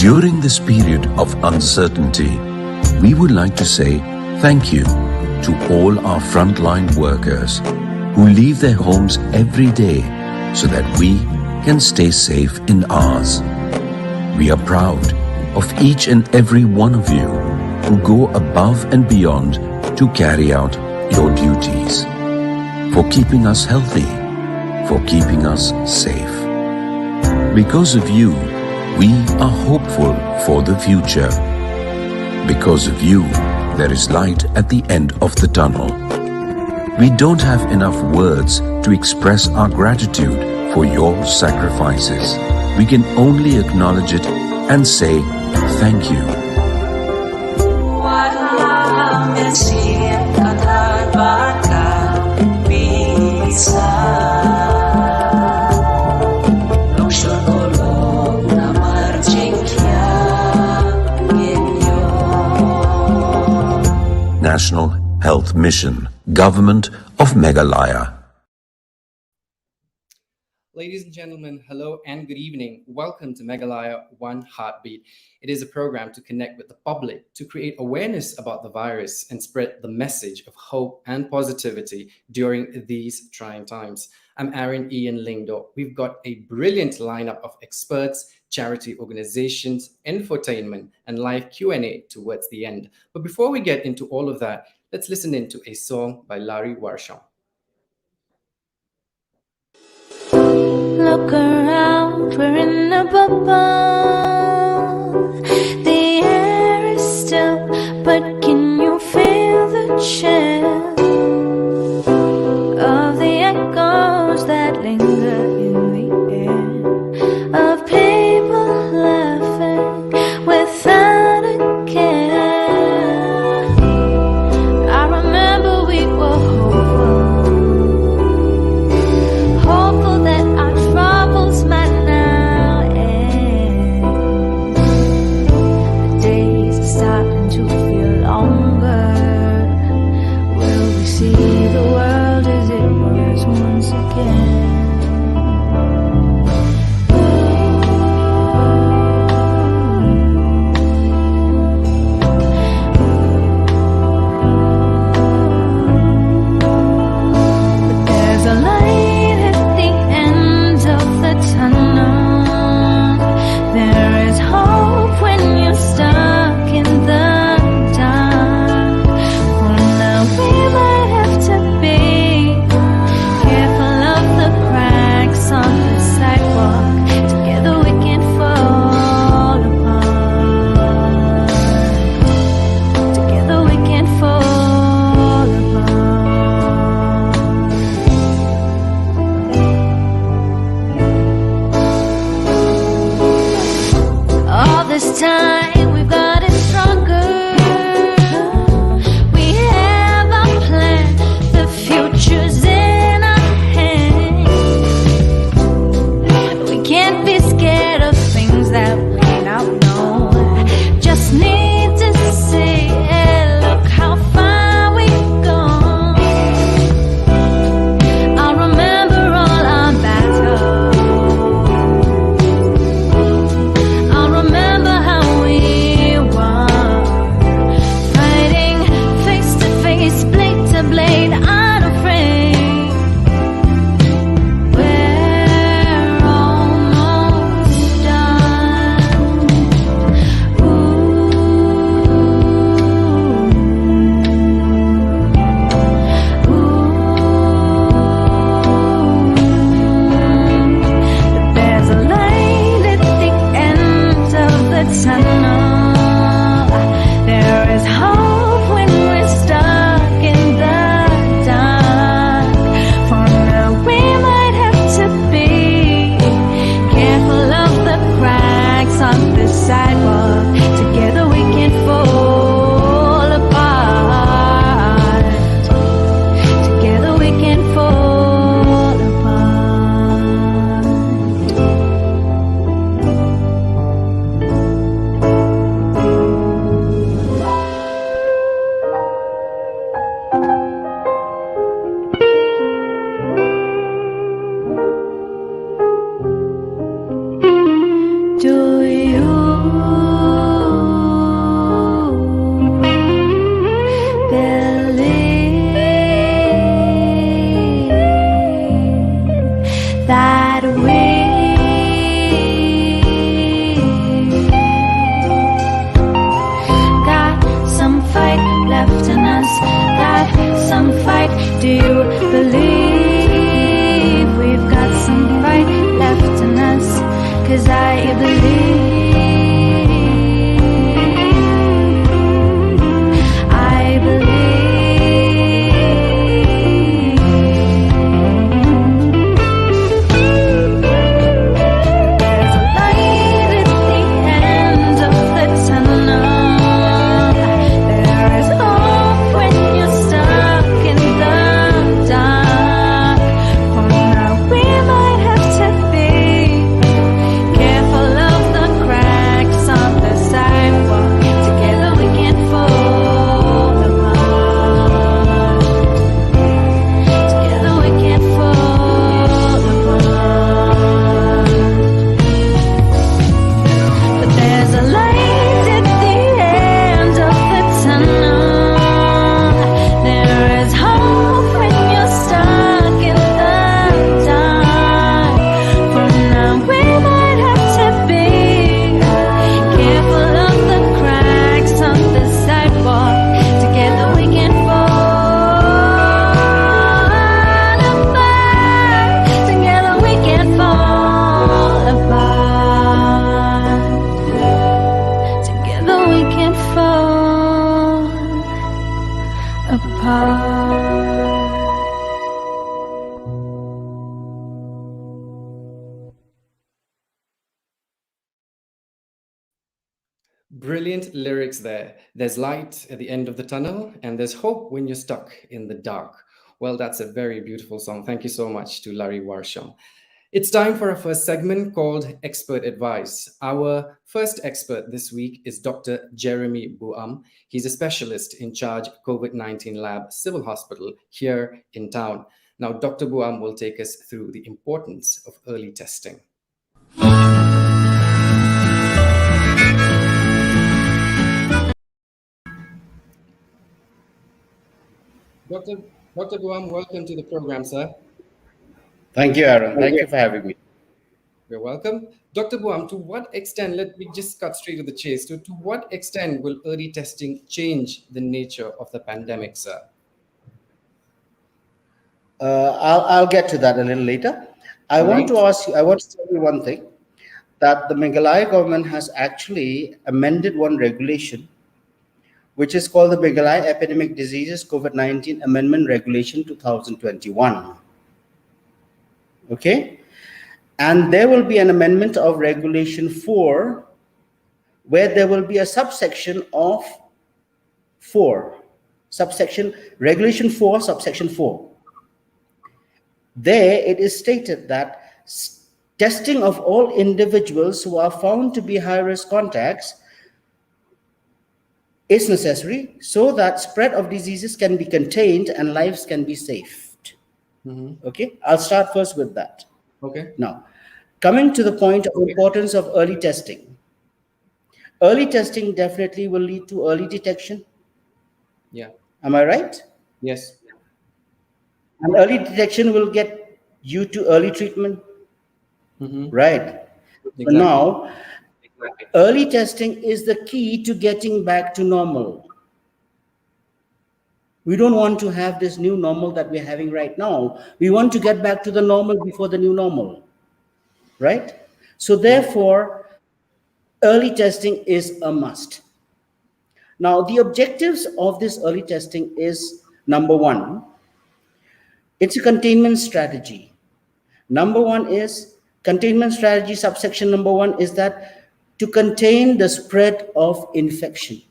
During this period of uncertainty, we would like to say thank you to all our frontline workers who leave their homes every day so that we can stay safe in ours. We are proud of each and every one of you who go above and beyond to carry out your duties, for keeping us healthy, for keeping us safe. Because of you, we are hopeful for the future. Because of you, there is light at the end of the tunnel. We don't have enough words to express our gratitude for your sacrifices. We can only acknowledge it and say thank you. National Health Mission, Government of Meghalaya. Ladies and gentlemen, hello and good evening. Welcome to Meghalaya One Heartbeat. It is a program to connect with the public, to create awareness about the virus and spread the message of hope and positivity during these trying times. I'm Aaron Ian Lingdo. We've got a brilliant lineup of experts, charity organizations, infotainment, and live Q&A towards the end. But before we get into all of that, let's listen into a song by Larry Warsham. Look around, we're in a bubble. The air is still, but can you feel the chill of the echoes that linger in the air, of people laughing without a care? I remember we were hopeful that our troubles might now end. The days are starting to feel longer. Will we see the world as it was once again? Do you believe we've got some fight left in us? 'Cause I believe. Brilliant lyrics there. There's light at the end of the tunnel, and there's hope when you're stuck in the dark. Well, that's a very beautiful song. Thank you so much to Larry Warsham. It's time for our first segment called Expert Advice. Our first expert this week is Dr. Jeremy Buam. He's a specialist in charge COVID-19 lab, Civil Hospital here in town. Now, Dr. Buam will take us through the importance of early testing. Dr. Buam, welcome to the program, sir. Thank you, Aaron. Thank you for having me. You're welcome. Dr. Buam, to what extent, let me just cut straight to the chase, to what extent will early testing change the nature of the pandemic, sir? I'll get to that a little later. I want to tell you one thing, that the Meghalaya government has actually amended one regulation, which is called the Meghalaya Epidemic Diseases COVID-19 Amendment Regulation 2021. Okay? And there will be an amendment of Regulation 4, where there will be a subsection of 4. Regulation 4, subsection 4. There it is stated that testing of all individuals who are found to be high-risk contacts is necessary so that spread of diseases can be contained and lives can be saved. Okay, I'll start first with that. Okay. Now, coming to the point of importance of early testing. Early testing definitely will lead to early detection. Yeah. Am I right? Yes. And early detection will get you to early treatment. Right. Exactly. So now, early testing is the key to getting back to normal. We don't want to have this new normal that we're having right now. We want to get back to the normal before the new normal. Right? So therefore, early testing is a must. Now, the objectives of this early testing is, number one, it's a containment strategy. Number one is containment strategy, subsection number 1 is that to contain the spread of infection.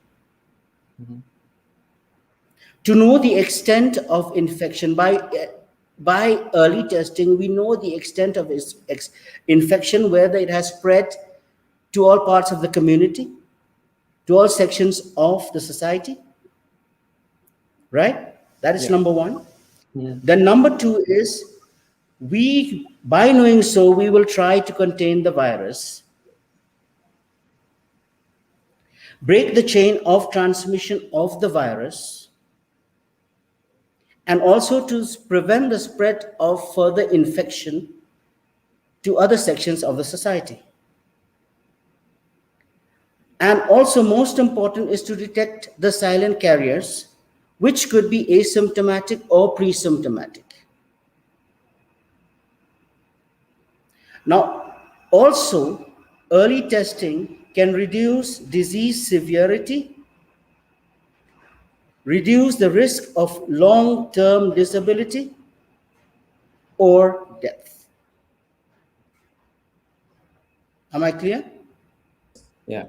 To know the extent of infection. By early testing, we know the extent of infection, whether it has spread to all parts of the community, to all sections of the society. Right? That is number 1. Then number 2 is, by knowing so, we will try to contain the virus, break the chain of transmission of the virus, and also to prevent the spread of further infection to other sections of the society. And also, most important is to detect the silent carriers, which could be asymptomatic or pre-symptomatic. Now, also, early testing can reduce disease severity, reduce the risk of long-term disability or death. Am I clear? Yeah.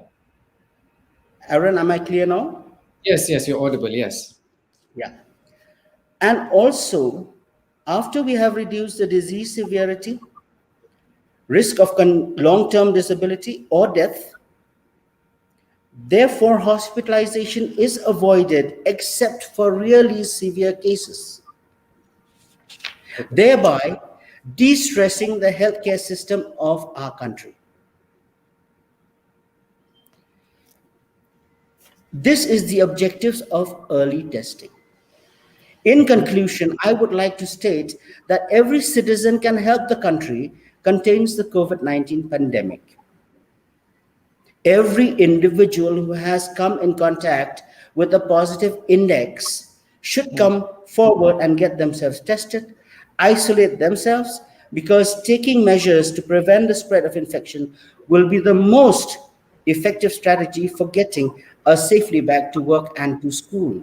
Aaron, am I clear now? Yes, you're audible. Yes. Yeah. And also, after we have reduced the disease severity, risk of long-term disability or death, therefore hospitalization is avoided except for really severe cases, thereby de-stressing the healthcare system of our country. This is the objectives of early testing. In conclusion, I would like to state that every citizen can help the country contains the COVID-19 pandemic. Every individual who has come in contact with a positive index should come forward and get themselves tested, isolate themselves, because taking measures to prevent the spread of infection will be the most effective strategy for getting us safely back to work and to school.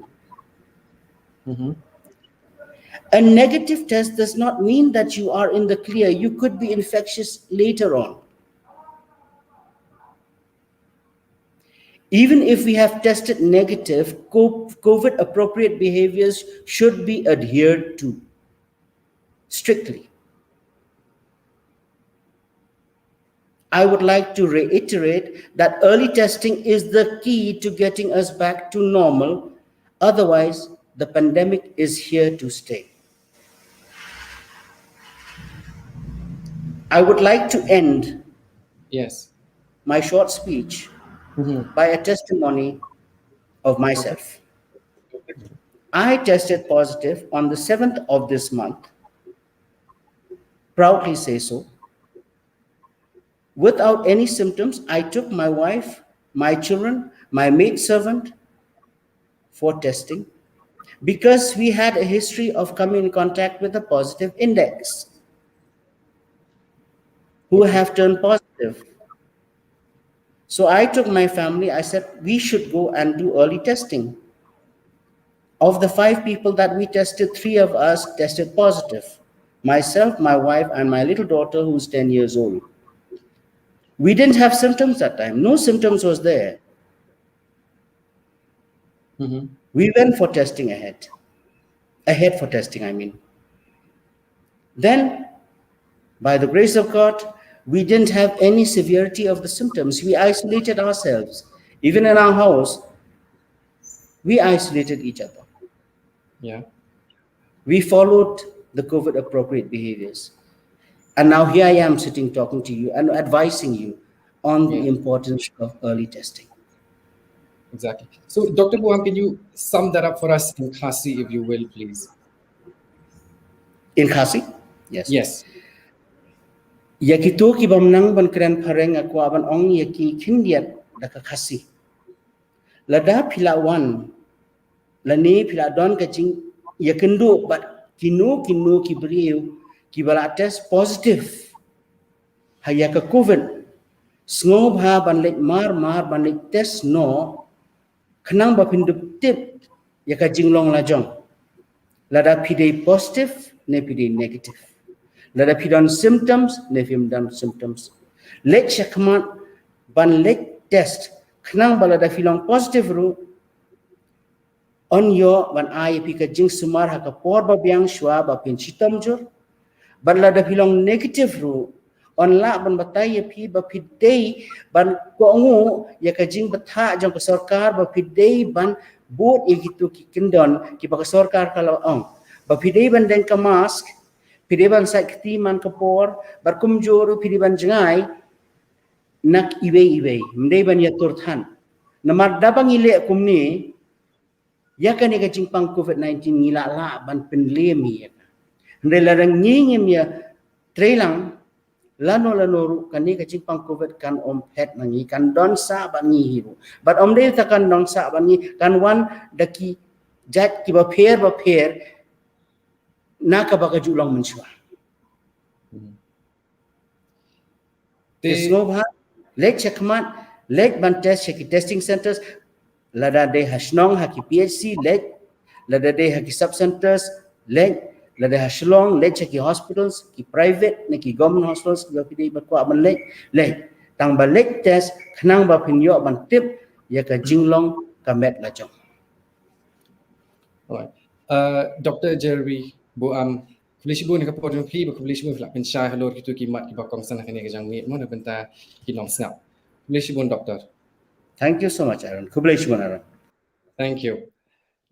A negative test does not mean that you are in the clear. You could be infectious later on. Even if we have tested negative, COVID appropriate behaviors should be adhered to strictly. I would like to reiterate that early testing is the key to getting us back to normal. Otherwise, the pandemic is here to stay. I would like to end my short speech by a testimony of myself. I tested positive on the 7th of this month. Proudly say so. Without any symptoms, I took my wife, my children, my maidservant for testing because we had a history of coming in contact with a positive index who have turned positive. So I took my family, I said, we should go and do early testing. Of the 5 people that we tested, 3 of us tested positive. Myself, my wife, and my little daughter who's 10 years old. We didn't have symptoms that time. No symptoms was there. We went for testing ahead. Ahead for testing, I mean. Then, by the grace of God, we didn't have any severity of the symptoms. We isolated ourselves. Even in our house, we isolated each other. Yeah. We followed the COVID appropriate behaviors. And now here I am sitting talking to you and advising you on the importance of early testing. Exactly. So, Dr. Buang, can you sum that up for us in Khasi, if you will, please? In Khasi? Yes. Yes. Yakito ki bamnang ban kren pareng akwa ban ong yaki kindiat daka Khasi. Lada pilawan, lani piladon kacing yakindo but kino ki beriu ki bala test positive. Hayaka COVID. Sngob ha ban lek mar ban lek test no kenang ba pindup tip yaka jinglong lajong. Lada pide positive ne pide negative. Lada pidon symptoms ne pidon symptoms. Lek syakman ban lek test kenang ba lada filong positive ru on yo ban ai pika jing sumar haka por ba biang shwa ba pin chitom jur ban lada filong negative ru on la ban batai ya pi ba pidei ban ko ngu ya ka jing batha jang ka sarkar ba pidei ban bot ya gitu ki kendon ki ba ka sarkar kalau ong ba pidei ban den ka mask pidei ban sa kti man ka por bar kumjor pidei ban jangai nak iwe mdei ban ya turthan namar dabang ile kumni ya ka ni ka jing pang COVID-19 ngila la ban penlemi ya ndai larang ngingim ya trailang lano ru kani kacing pang COVID kan om pet nangi kan don sa ban ngi hiru but om dei takan don sa ban ngi kan wan daki Jat ki ba pher na ka ba ka julang menshua. They, Isngobha, lek chakmat, lek bantes cheki testing centers, lada de hashnong haki PHC, lek lada de haki sub centers, lek lada hashlong, lek cheki hospitals, ki private, ne ki government hospitals, ki yoki de bakwa ban lek, tang ba lek test, khnang ba pinyo ban tip, ya ka jinglong ka met la chong. all right. Dr. Jerry, bu kulish bu ni kapor yung kli, bu kulish bu flak penshay halor kitu kimat ki bakong sana kani kajang mi mo na benta kinong snap. Kulish bu doctor. Thank you so much, Aaron. Kublai Aaron. Thank you.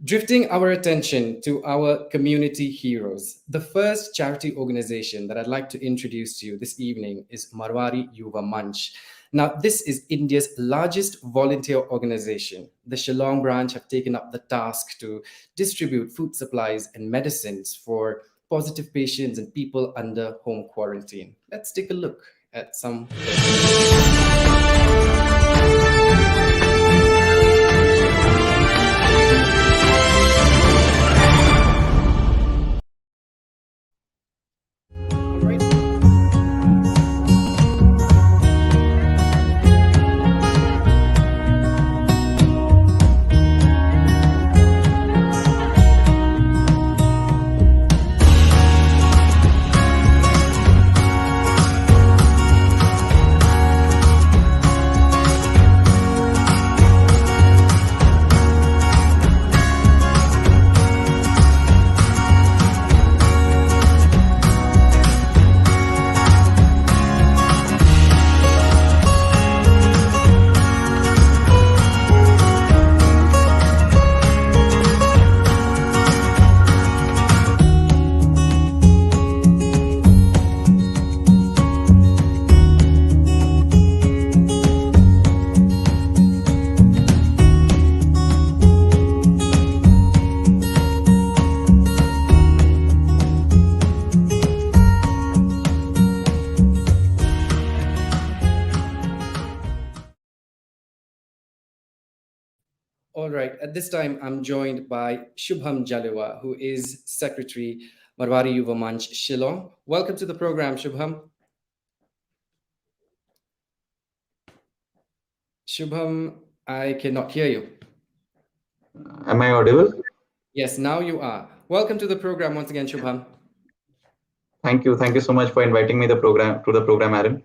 Drifting our attention to our community heroes, the first charity organization that I'd like to introduce to you this evening is Marwari Yuva Manch. Now, this is India's largest volunteer organization. The Shillong branch have taken up the task to distribute food supplies and medicines for positive patients and people under home quarantine. Let's take a look at some. All right. At this time, I'm joined by Shubham Jaliwa, who is Secretary Marwari Yuva Manch Shillong. Welcome to the program, Shubham. Shubham, I cannot hear you. Am I audible? Yes, now you are. Welcome to the program once again, Shubham. Thank you. Thank you so much for inviting me to the program, Aaron.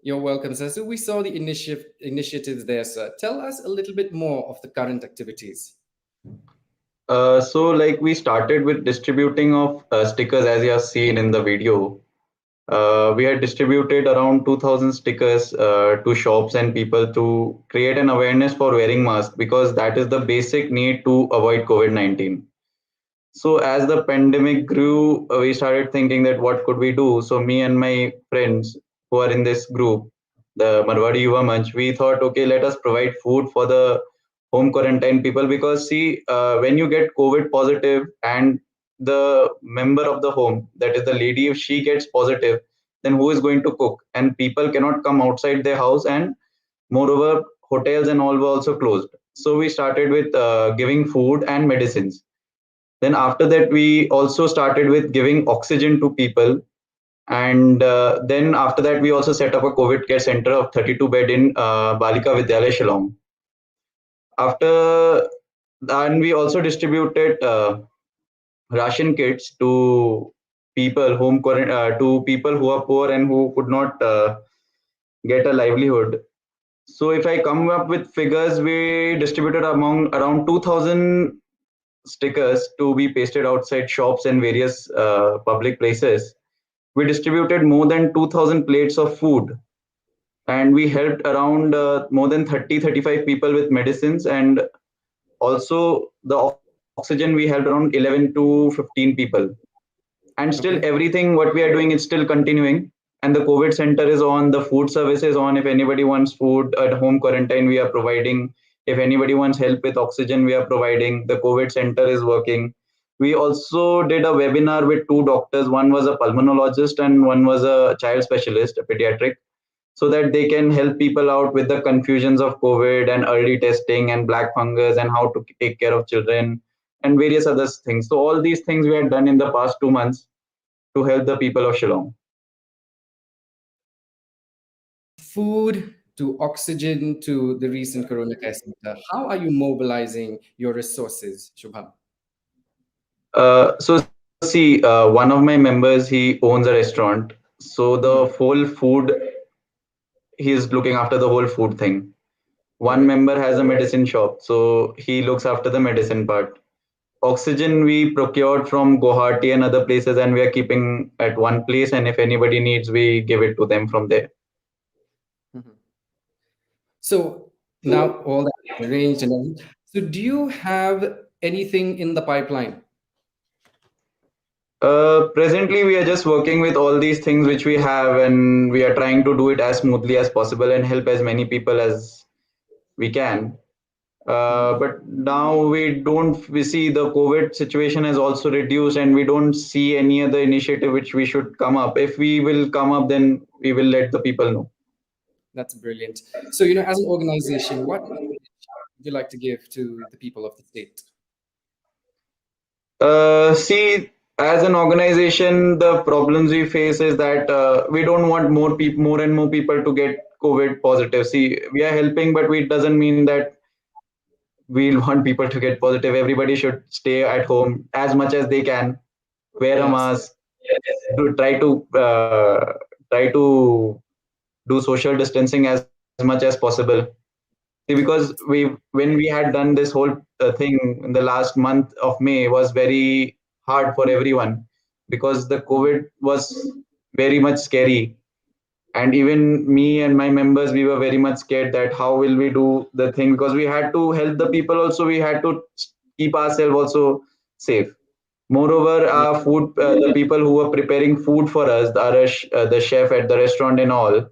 You're welcome, sir. So we saw the initiatives there, sir. Tell us a little bit more of the current activities. So like we started with distributing of stickers as you have seen in the video. We had distributed around 2000 stickers to shops and people to create an awareness for wearing masks because that is the basic need to avoid COVID-19. So as the pandemic grew, we started thinking that what could we do? So me and my friends who are in this group, the Marwadi Yuva Manch, we thought, okay, let us provide food for the home quarantine people because see, when you get COVID positive and the member of the home, that is the lady, if she gets positive, then who is going to cook? And people cannot come outside their house, and moreover, hotels and all were also closed. So we started with giving food and medicines. Then after that, we also started with giving oxygen to people. And then after that, we also set up a COVID care center of 32 bed in Balika Vidyalaya, Shillong. After and we also distributed ration kits to to people who are poor and who could not get a livelihood. So if I come up with figures, we distributed among around 2000 stickers to be pasted outside shops and various public places. We distributed more than 2000 plates of food, and we helped around more than 30-35 people with medicines, and also the oxygen we helped around 11 to 15 people. And still Okay. everything what we are doing is still continuing, and the COVID center is on, the food service is on. If anybody wants food at home quarantine, we are providing. If anybody wants help with oxygen, we are providing. The COVID center is working. We also did a webinar with two doctors. One was a pulmonologist and one was a child specialist, a pediatric, so that they can help people out with the confusions of COVID and early testing and black fungus and how to take care of children and various other things. So all these things we had done in the past 2 months to help the people of Shillong. Food to oxygen to the recent Corona Care Center. How are you mobilizing your resources, Shubham? So see, one of my members, he owns a restaurant. So the whole food, he is looking after the whole food thing. One member has a medicine shop, so he looks after the medicine part. Oxygen we procured from Guwahati and other places, and we are keeping at one place. And if anybody needs, we give it to them from there. So now all that arranged and everything. So do you have anything in the pipeline? Presently, we are just working with all these things which we have, and we are trying to do it as smoothly as possible and help as many people as we can. But now we see the COVID situation has also reduced, and we don't see any other initiative which we should come up. If we will come up, then we will let the people know. That's brilliant. So, as an organization, what message would you like to give to the people of the state? See, as an organization, the problems we face is that we don't want more and more people to get COVID positive. See, we are helping, but it doesn't mean that we'll want people to get positive. Everybody should stay at home as much as they can, wear a Yes. mask, try to do social distancing as much as possible. See, because when we had done this whole thing in the last month of May was very hard for everyone because the COVID was very much scary, and even me and my members, we were very much scared that how will we do the thing, because we had to help the people, also we had to keep ourselves also safe. Moreover, Yeah. our food, the people who were preparing food for us, the chef at the restaurant and all,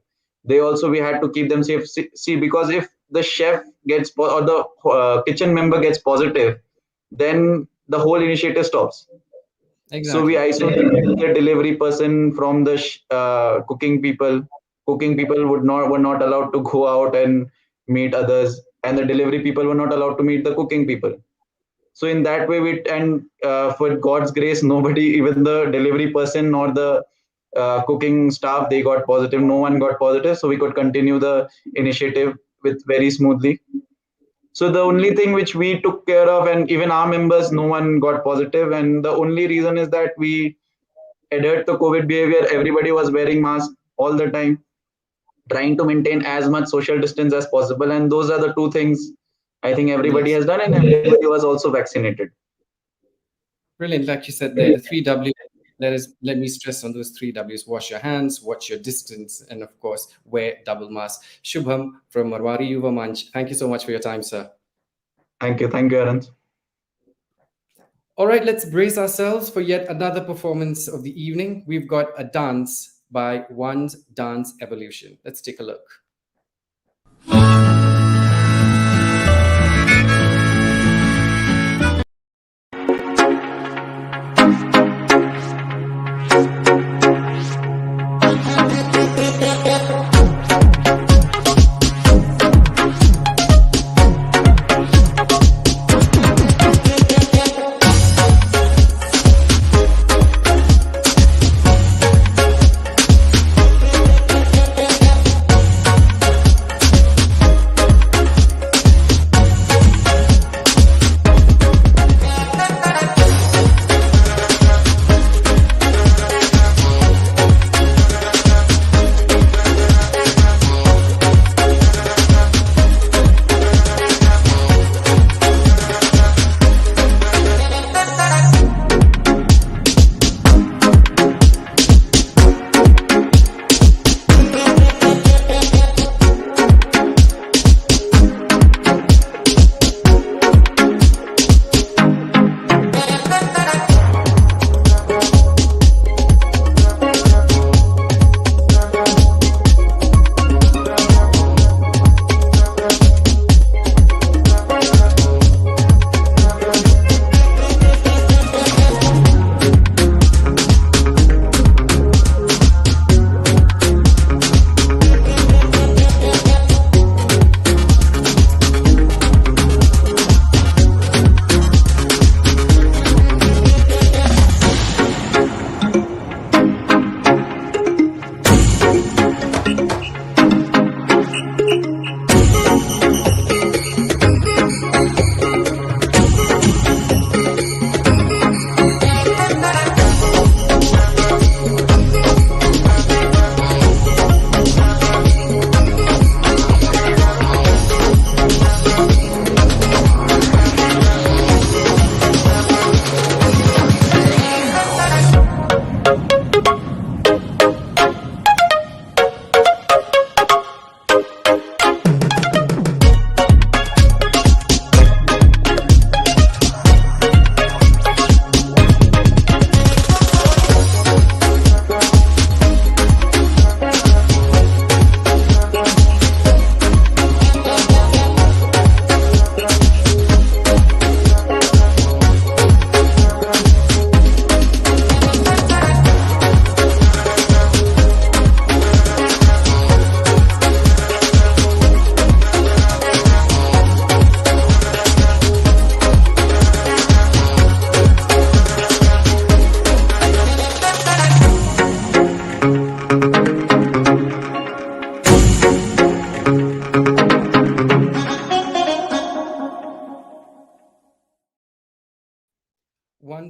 they also, we had to keep them safe. See, because if the chef gets or the kitchen member gets positive, then the whole initiative stops. So we Exactly. isolated the delivery person from the cooking people. Cooking people were not allowed to go out and meet others, and the delivery people were not allowed to meet the cooking people. So in that way, for God's grace, nobody, even the delivery person nor the cooking staff, they got positive. No one got positive, so we could continue the initiative with very smoothly. So the only thing which we took care of, and even our members, no one got positive, and the only reason is that we adhered to COVID behavior. Everybody was wearing masks all the time, trying to maintain as much social distance as possible, and those are the two things I think everybody Yes. has done, and everybody was also vaccinated. Brilliant. Like you said there, the 3W. Let me stress on those 3Ws. Wash your hands, watch your distance, and of course, wear double mask. Shubham from Marwari Yuva Manch, thank you so much for your time, sir. Thank you, Aaron. All right, let's brace ourselves for yet another performance of the evening. We've got a dance by One's Dance Evolution. Let's take a look.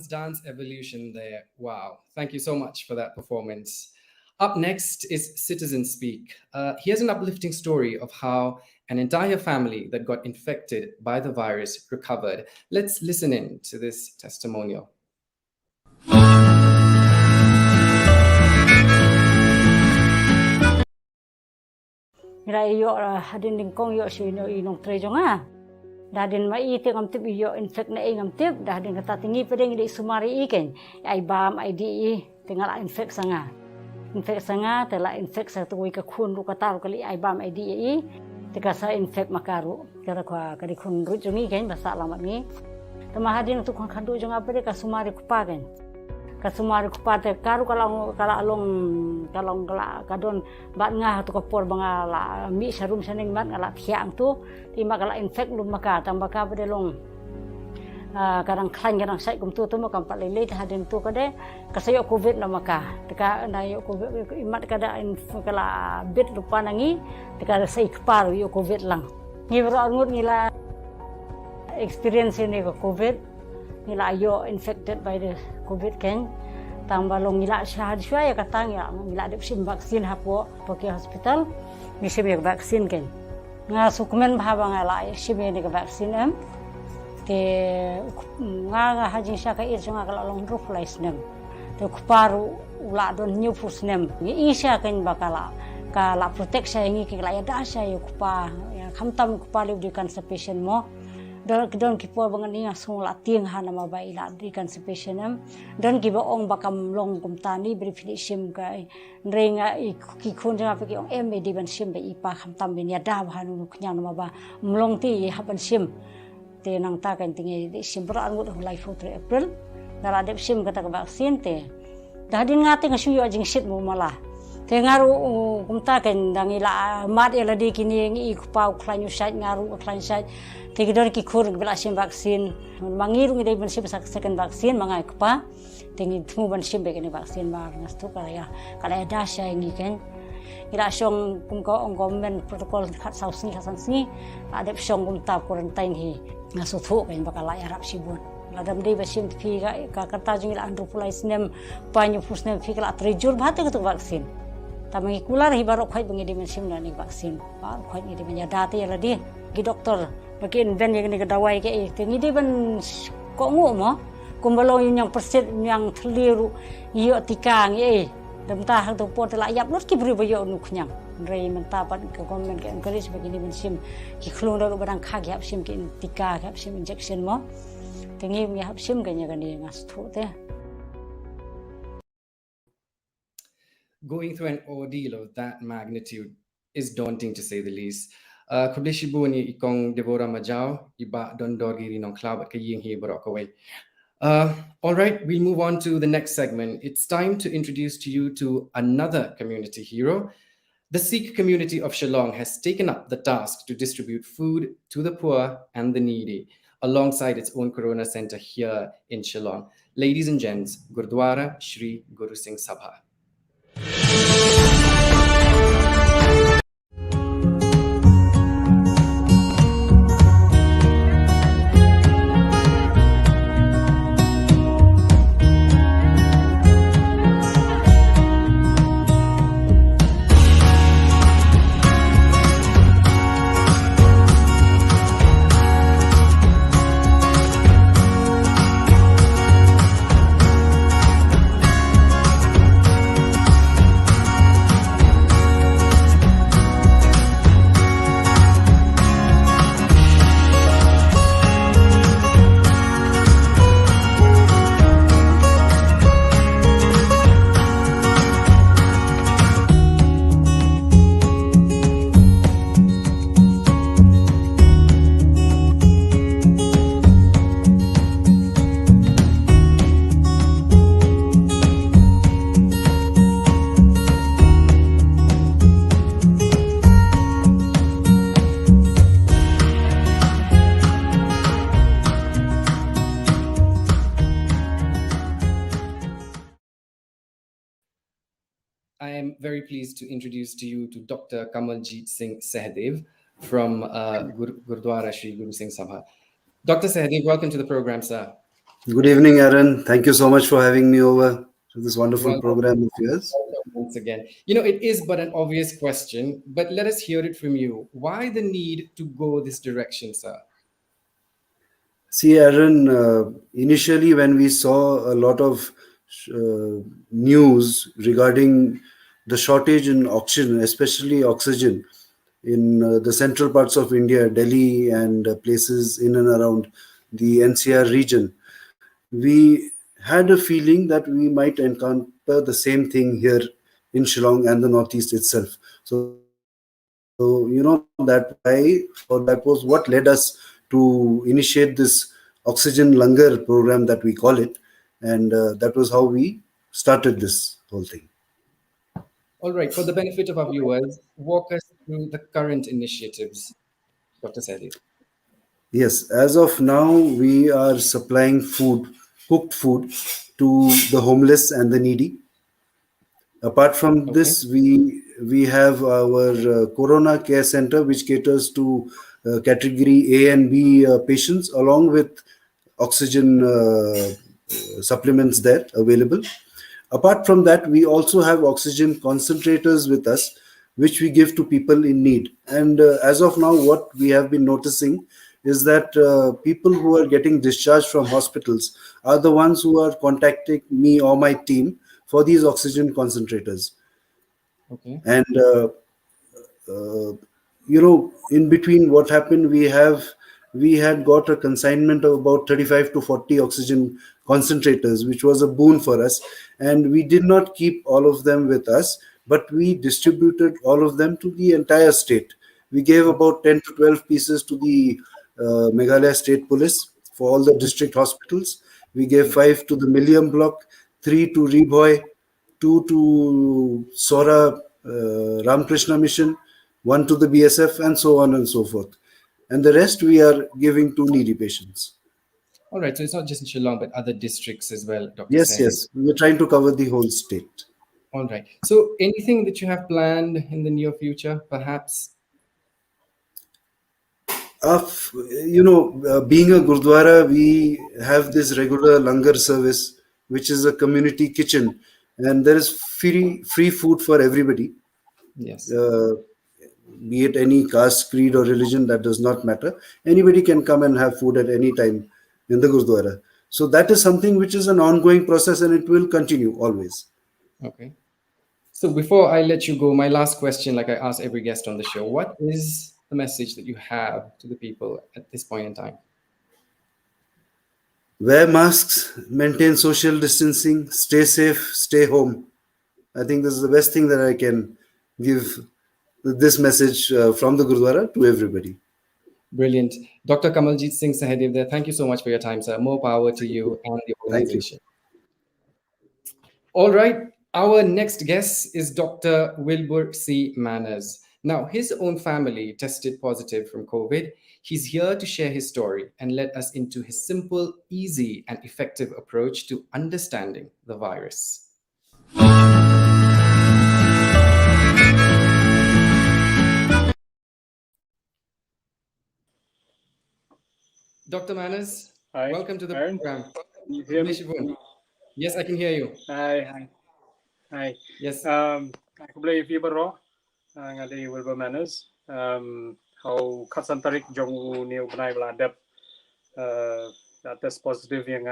dance evolution there. Wow. Thank you so much for that performance. Up next is Citizen Speak. Here's an uplifting story of how an entire family that got infected by the virus recovered. Let's listen in to this testimonial. Ngira iyo hadin ding kong yo si no inong trejo nga. Dadin mai te ngam tip iyo infect na ngam tip dadin kata tingi pedeng di sumari iken. Ai bam ai di tinggal infect sanga. Infect sanga tela infect sa tuwi ka khun ru kata kali ai bam ai di tika sa infect makaru. Kata kwa kadi khun ru jungi ken basa lamat ni. Tama hadin tu kon khandu jong apa ka sumari kupa ken. Kasumari kupate karu kalau along kadon bat ngah tu kapor bangala mi sarum saning bat ngala thiang tu ti makala infect lum maka tambah ka bade long kadang klan kadang sai kum tu makam pat lele hadin tu kade kasayo covid na maka tika na yo covid imat kada kala bit lupa nangi tika sai kepar yo covid lang ni bro ngut ngila experience ni ko covid nila ayo infected by the COVID kan tambah long nila syahad syaya katang ya nila ada vaksin hapo pakai hospital bisa biar vaksin kan nga sukumen bahaba ngala sibe ni vaksin ke nga haji syaka ir junga kalau long roof license te kuparu ula don new first name ni isya kan bakala kala protection ngi ke la ya dasya yo kupa ya khamtam kupa liu di constipation mo don kipo bangan inga sung lating hana mabai la di constipation don kibo ong bakam long kumtani beri finishim kai renga ki khun ja peki ong di ban sim be ipa khamtam bin ya da hanu knyang maba mlong ti haban sim te nang ta kan tingi di sim bra angut hulai 4 April dala dep sim kata ka vaksin te dadin ngate ngasuyo jing shit mo mala te ngaru kumta kan dangila mat ela di kini ngi kupau klanyu sait ngaru klan sait te gidor ki khur bela sim vaksin mangiru ngi dei ban sim second vaksin mangai kupa tingi thu ban sim be kini vaksin mar ngastu kala dasya ngi kan ira song kum ko ong government protocol khat saus ni hasan si adep song kum ta quarantine hi ngasu thu kan bakala arab sibun ladam dei basim phi ka kata jing la andru pulai sinem panyu pusnem phi kala trejur bhate ke vaksin tamangi kular hi barok khait bangi di sim na ni vaksin ba khait ni di ya date ya ladi gi doktor makin ben yang ni ke dawai ke tingi di ban ko ngu mo kumbalo yang perset yang thliru yo tikang damta hang tu pot la yap lot ki bri bayo nu khnyang rei menta pat ke government ke encourage begini men sim ki khlung ro barang kha gyap sim ki tika gyap sim injection mo tingi mi hap sim ke nya gani ngas thu te. Going through an ordeal of that magnitude is daunting to say the least. Kublishibu ni ikong Deborah Majau iba dondogiri nong klabat ke ying hi barok away. All right, we'll move on to the next segment. It's time to introduce to you to another community hero. The Sikh community of Shillong has taken up the task to distribute food to the poor and the needy alongside its own Corona Center here in Shillong. Ladies and gents, Gurdwara Shri Guru Singh Sabha. I am very pleased to introduce to you to Dr. Kamaljeet Singh Sehdev from Gurdwara Shri Guru Singh Sabha. Dr. Sehdev, welcome to the program, sir. Good evening, Aaron. Thank you so much for having me over to this wonderful Welcome. program of yours. Welcome once again. You know, it is but an obvious question, but let us hear it from you. Why the need to go this direction, sir? See, Aaron, initially when we saw a lot of news regarding the shortage in oxygen, especially oxygen, in the central parts of India, Delhi, and places in and around the NCR region, we had a feeling that we might encounter the same thing here in Shillong and the Northeast itself. So, that was what led us to initiate this oxygen langar program that we call it. And that was how we started this whole thing. All right, for the benefit of our viewers, walk us through the current initiatives, Dr. Sadi. Yes, as of now, we are supplying food, cooked food, to the homeless and the needy. Apart from Okay. this, we have our Corona Care Center, which caters to category A and B patients, along with oxygen supplements there available. Apart from that, we also have oxygen concentrators with us, which we give to people in need. And as of now, what we have been noticing is that people who are getting discharged from hospitals are the ones who are contacting me or my team for these oxygen concentrators. Okay. And uh, in between, what happened, we had got a consignment of about 35 to 40 oxygen concentrators, which was a boon for us, and we did not keep all of them with us, but we distributed all of them to the entire state. We gave about 10 to 12 pieces to the Meghalaya State Police for all the district hospitals. We gave 5 to the Milliam Block, 3 to Reboy, 2 to Sora Ramakrishna Mission, 1 to the BSF, and so on and so forth. And the rest we are giving to needy patients. All right, so it's not just in Shillong, but other districts as well, Dr. Yes, Sadi. yes, we are trying to cover the whole state. All right. So anything that you have planned in the near future, perhaps? Being a Gurdwara, we have this regular langar service, which is a community kitchen, and there is free food for everybody. Yes. Uh, be it any caste, creed, or religion, that does not matter. Anybody can come and have food at any time in the Gurdwara. So that is something which is an ongoing process, and it will continue always. Okay. So before I let you go, my last question, like I ask every guest on the show, what is the message that you have to the people at this point in time? Wear masks, maintain social distancing, stay safe, stay home. I think this is the best thing that I can give this message from the Gurdwara to everybody. Brilliant. Dr. Kamaljeet Singh Sahadev there, thank you so much for your time, sir. More power to you and the Thank you. organization. All right. Our next guest is Dr. Wilbur C. Manners. Now, his own family tested positive from COVID. He's here to share his story and let us into his simple, easy, and effective approach to understanding the virus. Dr. Manners, Hi, welcome to the Aaron. program. Can you hear me? Yes, I can hear you. Hi. Yes. Aku boleh view baro ngadi Wilbur Manners. How kasantarik jong new benai beladap test positive yang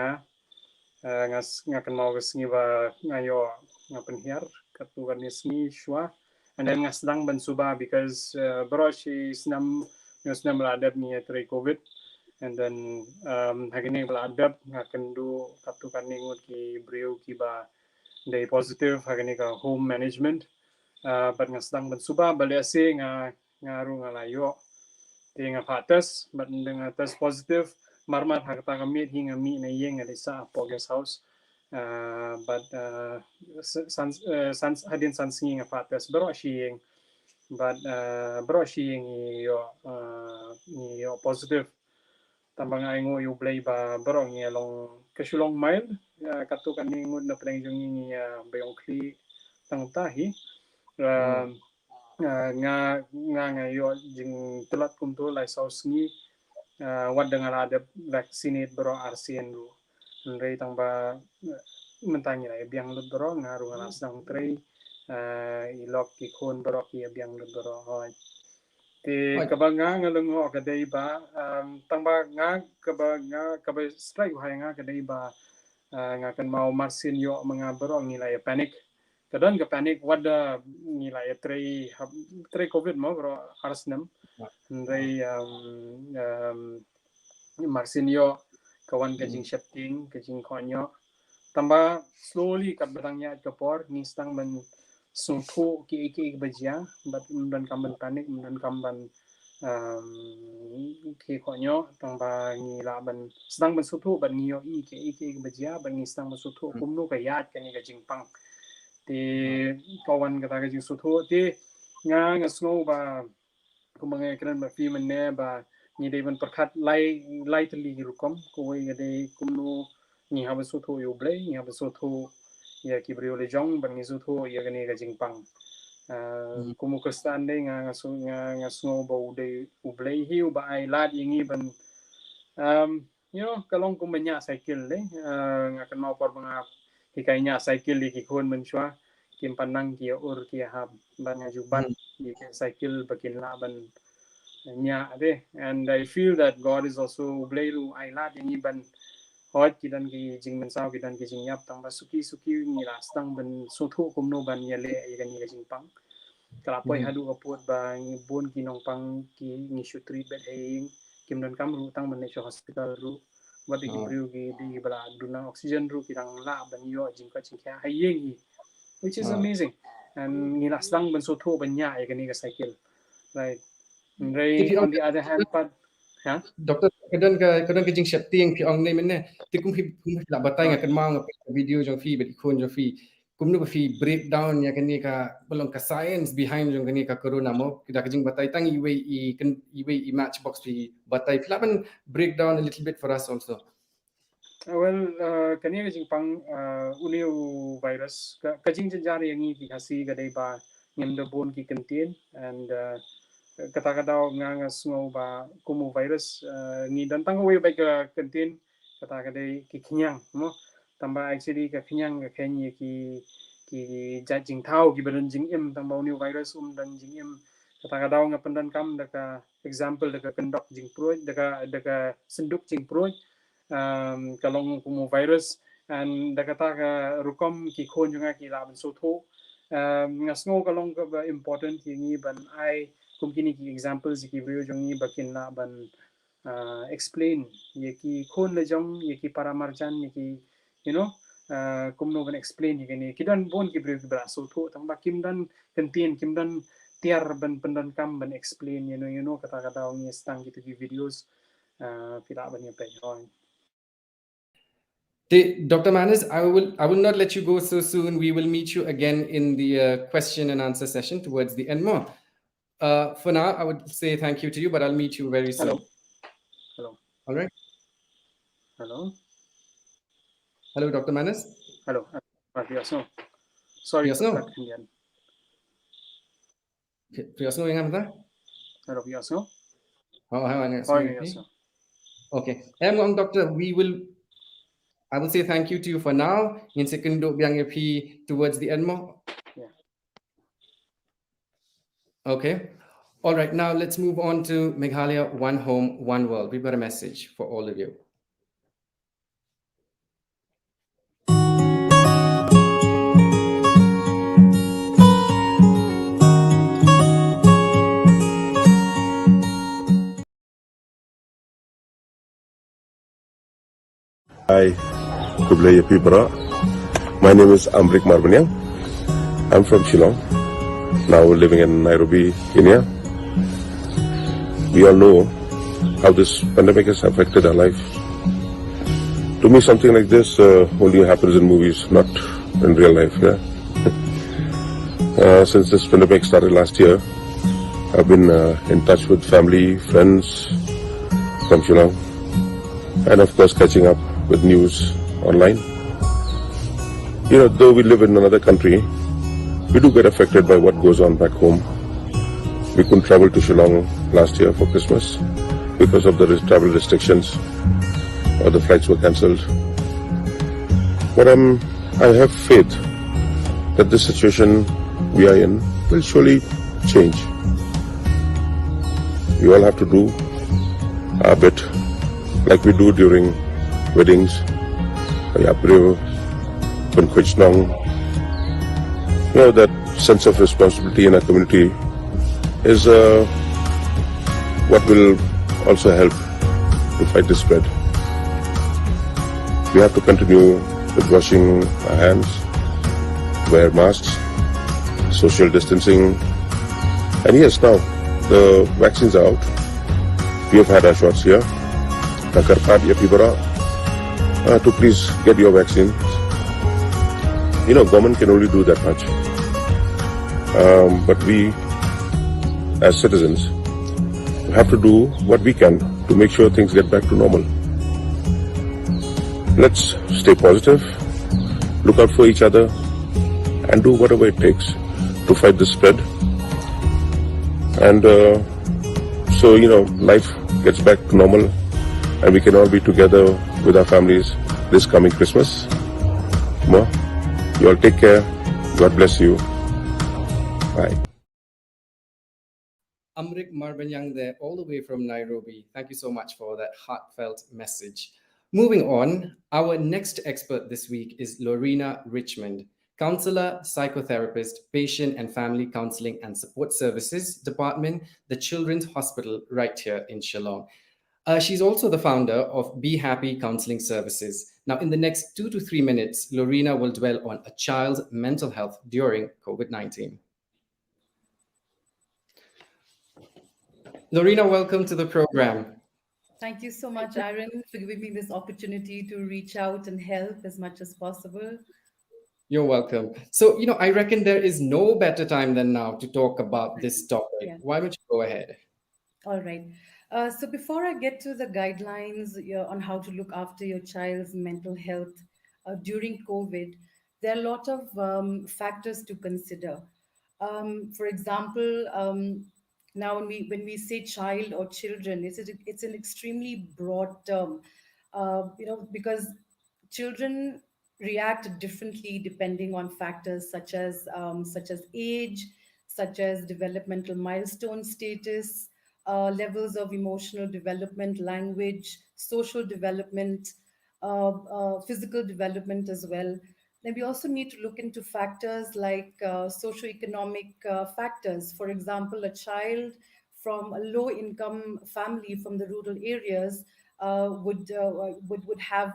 ngakan mau kesini ba ngayo ngapen here katu kan ismi shwa and then ngasdang ban suba because baro si senam beladap ni teri COVID. And then hari ni beladap ngakan du katu kan ningut ki brio ki ba day positive hari ni ka home management but ngasdang ban suba balik asi ngaru ngalayo ti ngapates but dengan test positive marmar hakta kami hinga mi na yeng ada sa po guest house but sans hadin sans singi ngapates bro shiyeng but bro shiyeng yo positive tambang ay ngo yung play ba barong ya long kasulong mild katu kan ngut na play yung ni bayong kli tang tahi nga yo jing tulat kum tu lai saus ni wad dengan ada vaccinate bro RCN du Rei tang ba mentang ila biang lut bro ngaru ngalas dang trei ilok ki khon bro ki biang lut bro hoi ti kabanga ngalung ho ka dei ba tang ba nga kaba strike hai nga ka dei ba nga kan mau marsin yo mga bro ngila ya panic kadang ke panic wada ngila ya trei covid mo bro arsnam rei marsin yo kawan kajing shifting kajing konyo tamba slowly kat batangnya kapor ni stang ban sungthu ki bajia bat dan kamban panik dan kamban ki konyo tamba ni la ban stang ban suthu ban ngiyo ki bajia ban ni stang ban suthu kumnu ka yat kani ka jingpang ti kawan kata ka jing suthu ti nga snow ba kumanga kran ba fi manne ba ni dei ban perkhat lai tali rukom ko we dei kumnu ni ha su thu yu blei ni ha su thu ya ki brio le jong ban ni su thu ya gani ga jingpang kumu kristan dei nga snow ba u dei u blei hi u ba ai lat yingi ban you know kalong kum banya cycle le nga kan mau por banga hikainya cycle ki khon men chwa kim panang ki ur ki ha ban nga juban ki cycle bakin la ban nya de and I feel that God is also blairu ai lat yingi ban hot kidan ki jing men sao kidan ki jing yap tang ba suki ni la stang ban so thu kum no ban yale ya ni ga jing pang kala poi hadu apot ba ni bon ki nong pang ki ni shutri bet heng kim dan kam ru tang ban nature hospital ru wat ki bru ki di bala duna oxygen ru ki dang la ban yo jing ka jing kya hayeng which is amazing and ni la stang ban so thu ban nya ya ni ga cycle right Ray, on the other hand, but Doktor kadang kejing shifting pi ong nei menne ti kum la batai nga kan mau video jong fi bet khon jong fi kum nu fi breakdown ya kan ni ka belong ka science behind jong kan ni ka corona mo kita kejing batai tang iwe i matchbox fi batai filaban breakdown a little bit for us also. Well, kani kejing pang uniu virus kejing jari yang ni hasi gadai ba ngem do bon ki kentin and kata-kata nga snow ba kumu virus ni dan tang we ba ka kentin kata-kata ki khinyang mo tamba actually ka khinyang ka khenye ki jing thau ki badan jing im tamba new virus dan jing im kata-kata nga pandan kam daka example daka kendok jing pro daka senduk jing pro kalong kumu virus and daka ta ka rukom ki khon junga ki laban so tho nga snow kalong ka important ki ngi ban ai kum kini ki examples ki brio jongi bakin la ban explain ye ki khon le jong ye ki paramarjan ye ki you know kum no ban explain ye ni kidan bon ki brio ki bra so tho tang ba kim dan kentin kim dan tiar ban pandan kam ban explain you know kata-kata ngi stang gitu ki videos pila ban ye pe hoy Dr. Manis, I will not let you go so soon. We will meet you again in the question and answer session towards the end more. For now, I would say thank you to you, but I'll meet you very soon. Hello. All right. Hello. Hello, Dr. Manis. Hello. Priyasno. Sorry. Priyasno. Priyasno yang apa? Hello, Priyasno. Oh, hi, Priyasno. Okay. Doctor, I will say thank you to you for now. In second, biang EP towards the end more. Yeah. Okay. All right. Now let's move on to Meghalaya, One Home, One World. We've got a message for all of you. Hi, Kublai Pibra. My name is Amrik Marbanyang. I'm from Shillong, now living in Nairobi, Kenya. We all know how this pandemic has affected our life. To me, something like this only happens in movies, not in real life. Yeah? Since this pandemic started last year, I've been in touch with family, friends from Shillong, and of course catching up with news online. You know, though we live in another country, we do get affected by what goes on back home. We couldn't travel to Shillong last year for Christmas because of the travel restrictions, or the flights were cancelled. But I have faith that this situation we are in will surely change. We all have to do our bit, like we do during weddings. That sense of responsibility in our community is what will also help to fight the spread. We have to continue with washing our hands, wear masks, social distancing. And yes, now the vaccines are out. We have had our shots here. To please get your vaccine. Government can only do that much. But we, as citizens, have to do what we can to make sure things get back to normal. Let's stay positive, look out for each other, and do whatever it takes to fight the spread. And so, life gets back to normal, and we can all be together with our families this coming Christmas. You all take care. God bless you. Bye. Amrik Marbanyang there, all the way from Nairobi. Thank you so much for that heartfelt message. Moving on, our next expert this week is Lorena Richmond, counselor, psychotherapist, patient and family counseling and support services department, the Children's Hospital right here in Shillong. She's also the founder of Be Happy Counseling Services. Now, in the next 2 to 3 minutes, Lorena will dwell on a child's mental health during COVID-19. Lorena, welcome to the program. Thank you so much, Aaron, for giving me this opportunity to reach out and help as much as possible. You're welcome. So, I reckon there is no better time than now to talk about this topic. Yeah. Why don't you go ahead? All right. So before I get to the guidelines on how to look after your child's mental health during COVID, there are a lot of factors to consider. For example, now when we say child or children, it's an extremely broad term, because children react differently depending on factors such as age, such as developmental milestone status, levels of emotional development, language, social development, physical development as well. Then we also need to look into factors like socioeconomic factors. For example, a child from a low-income family from the rural areas would have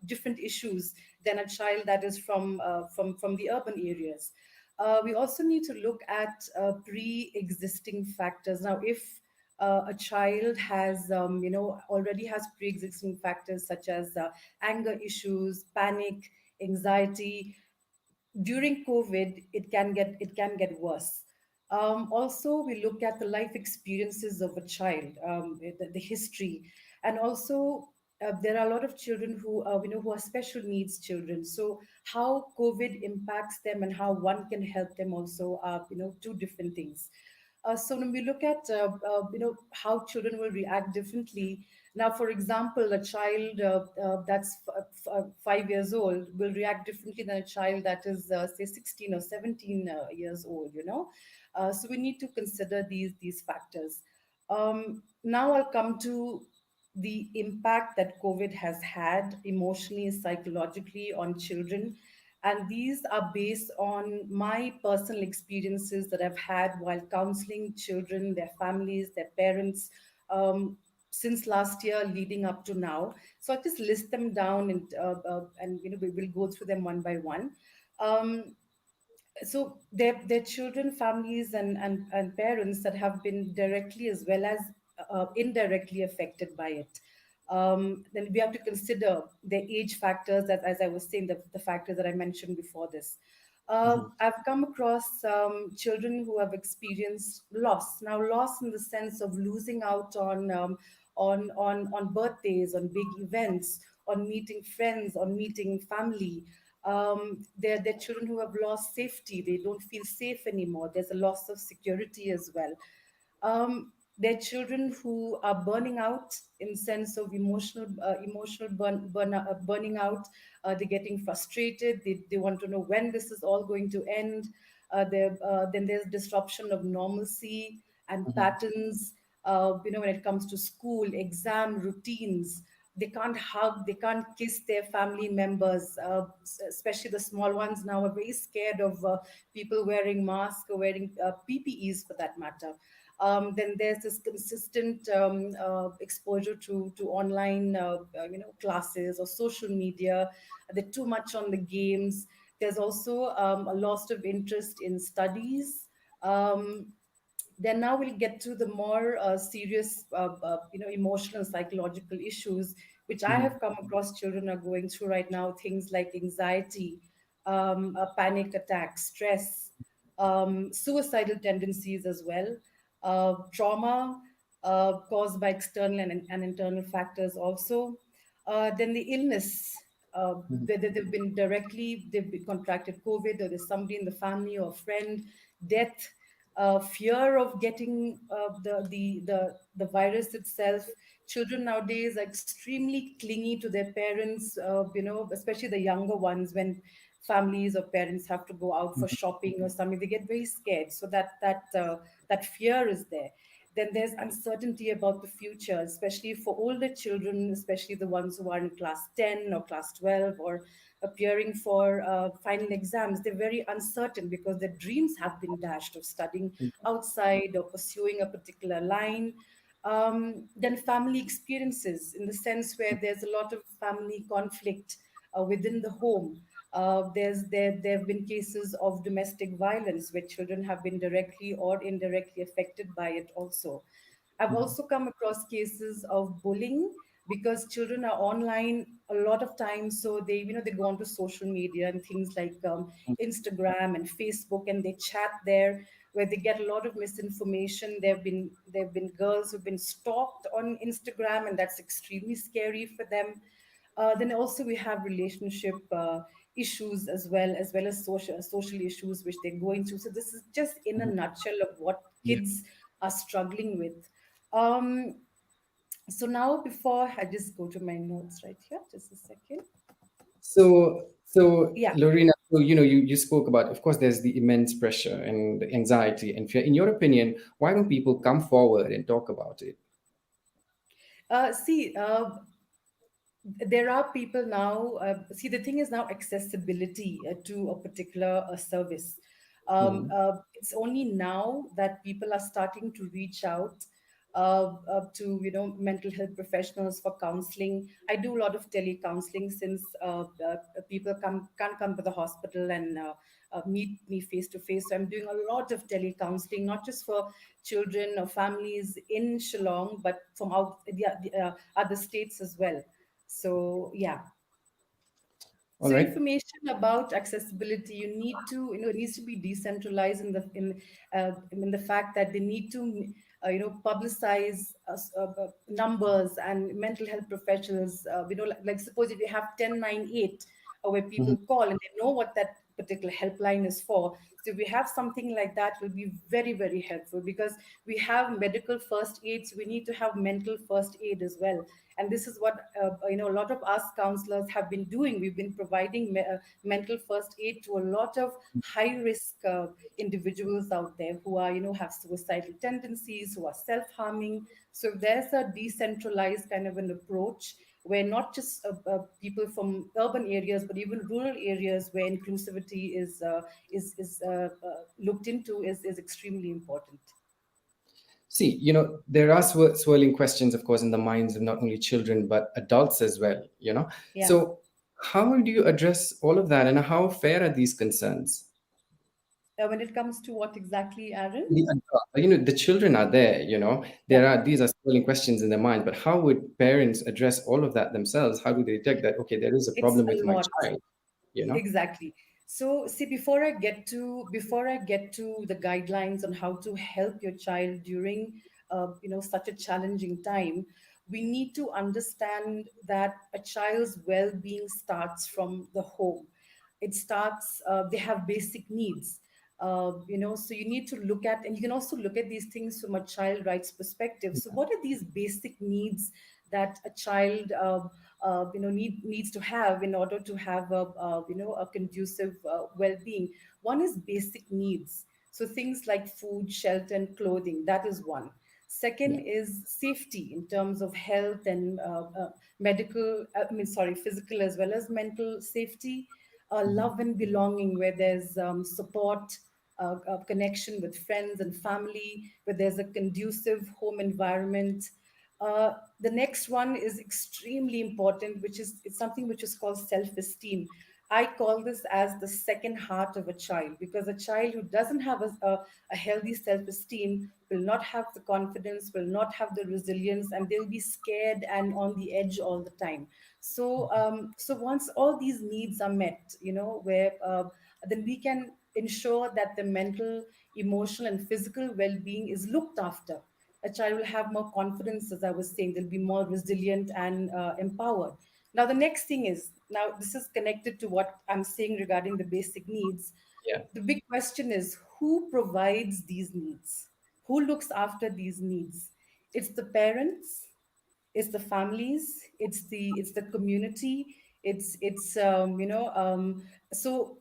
different issues than a child that is from the urban areas. We also need to look at pre-existing factors. Now, if a child has, already has pre-existing factors such as anger issues, panic, anxiety, during COVID, it can get worse. Also, we look at the life experiences of a child, the history, and also there are a lot of children who are special needs children. So how COVID impacts them and how one can help them also are two different things. So when we look at how children will react differently. Now, for example, a child that's 5 years old will react differently than a child that is say 16 or 17 years old. So we need to consider these factors. Now I'll come to the impact that COVID has had emotionally, psychologically on children. And these are based on my personal experiences that I've had while counseling children, their families, their parents, since last year leading up to now. So I'll just list them down and we will go through them one by one. So their children, families, and parents that have been directly as well as indirectly affected by it. Then we have to consider the age factors, that, as I was saying, the factors that I mentioned before this. I've come across children who have experienced loss. Now, loss in the sense of losing out on birthdays, on big events, on meeting friends, on meeting family. They're children who have lost safety. They don't feel safe anymore. There's a loss of security as well. They're children who are burning out in sense of emotional burning out. They're getting frustrated. They want to know when this is all going to end. Then there's disruption of normalcy and patterns. When it comes to school, exam routines, they can't hug, they can't kiss their family members, especially the small ones now are very scared of people wearing masks or wearing PPEs for that matter. Then there's this consistent exposure to online classes or social media. They're too much on the games. There's also a loss of interest in studies. um, then now we'll get to the more serious emotional and psychological issues which I have come across children are going through right now, things like anxiety, panic attacks, stress, suicidal tendencies as well, trauma caused by external and internal factors also. Then the illness, whether they've been contracted COVID, or there's somebody in the family or friend, death, fear of getting the virus itself. Children nowadays are extremely clingy to their parents, especially the younger ones. When families or parents have to go out for shopping or something, they get very scared. So that fear is there. Then there's uncertainty about the future, especially for older children, especially the ones who are in class 10 or class 12 or appearing for final exams. They're very uncertain because their dreams have been dashed of studying outside or pursuing a particular line. Then family experiences, in the sense where there's a lot of family conflict within the home. There have been cases of domestic violence where children have been directly or indirectly affected by it also. I've also come across cases of bullying because children are online a lot of times. So they go onto social media and things like Instagram and Facebook, and they chat there where they get a lot of misinformation. There have been girls who've been stalked on Instagram, and that's extremely scary for them. Then also we have relationship issues as well as social issues which they're going through. So this is just in a nutshell of what kids are struggling with. Um, so now, before I just go to my notes right here, just a second. So Yeah. Lorena, so you spoke about, of course, there's the immense pressure and the anxiety and fear. In your opinion, why don't people come forward and talk about it? See, there are people now. See, the thing is now accessibility to a particular service. It's only now that people are starting to reach out to mental health professionals for counseling. I do a lot of tele counseling since people can't come to the hospital and meet me face to face. So I'm doing a lot of tele counseling, not just for children or families in Shillong, but from out the other states as well. So yeah. All So right. information about accessibility, you need to, it needs to be decentralized in the fact that they need to, publicize numbers and mental health professionals. Like suppose if you have 1098, where people call and they know what that particular helpline is for. So if we have something like that, will be very, very helpful, because we have medical first aids. We need to have mental first aid as well. And this is what a lot of us counselors have been doing. We've been providing mental first aid to a lot of high risk individuals out there who are have suicidal tendencies, who are self harming. So if there's a decentralized kind of an approach where not just people from urban areas, but even rural areas where inclusivity is looked into, is extremely important. See, there are swirling questions, of course, in the minds of not only children but adults as well. Yeah. So how do you address all of that, and how fair are these concerns? When it comes to what exactly, Aaron? The the children are there. Yeah. These are swirling questions in their mind, but how would parents address all of that themselves? How do they detect that, okay, there is a It's problem with a my lot. child? Exactly. So see, before I get to the guidelines on how to help your child during such a challenging time, we need to understand that a child's well-being starts from the home. It starts. They have basic needs. So you need to look at, and you can also look at these things from a child rights perspective. So what are these basic needs that a child needs to have in order to have a conducive well-being? One is basic needs, so things like food, shelter, and clothing. That is one. Second Yeah. is safety in terms of health and physical as well as mental safety. Love and belonging, where there's support, connection with friends and family, where there's a conducive home environment. The next one is extremely important, which is it's something which is called self-esteem. I call this as the second heart of a child, because a child who doesn't have a healthy self-esteem will not have the confidence, will not have the resilience, and they'll be scared and on the edge all the time. So once all these needs are met, where then we can ensure that the mental, emotional, and physical well-being is looked after. A child will have more confidence, as I was saying, they'll be more resilient and empowered. Now, the next thing is, now this is connected to what I'm saying regarding the basic needs. Yeah. The big question is, who provides these needs? Who looks after these needs? It's the parents, it's the families, it's the community, so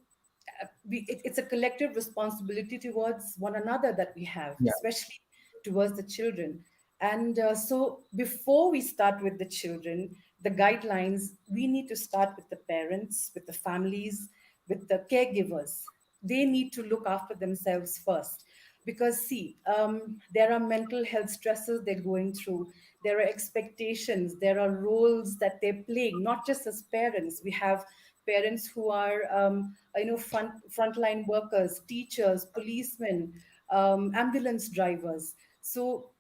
it's a collective responsibility towards one another that we have, Yeah. especially towards the children. And so before we start with the children, the guidelines, we need to start with the parents, with the families, with the caregivers. They need to look after themselves first, because see, there are mental health stresses they're going through, there are expectations, there are roles that they're playing, not just as parents. We have parents who are frontline workers, teachers, policemen, ambulance drivers. So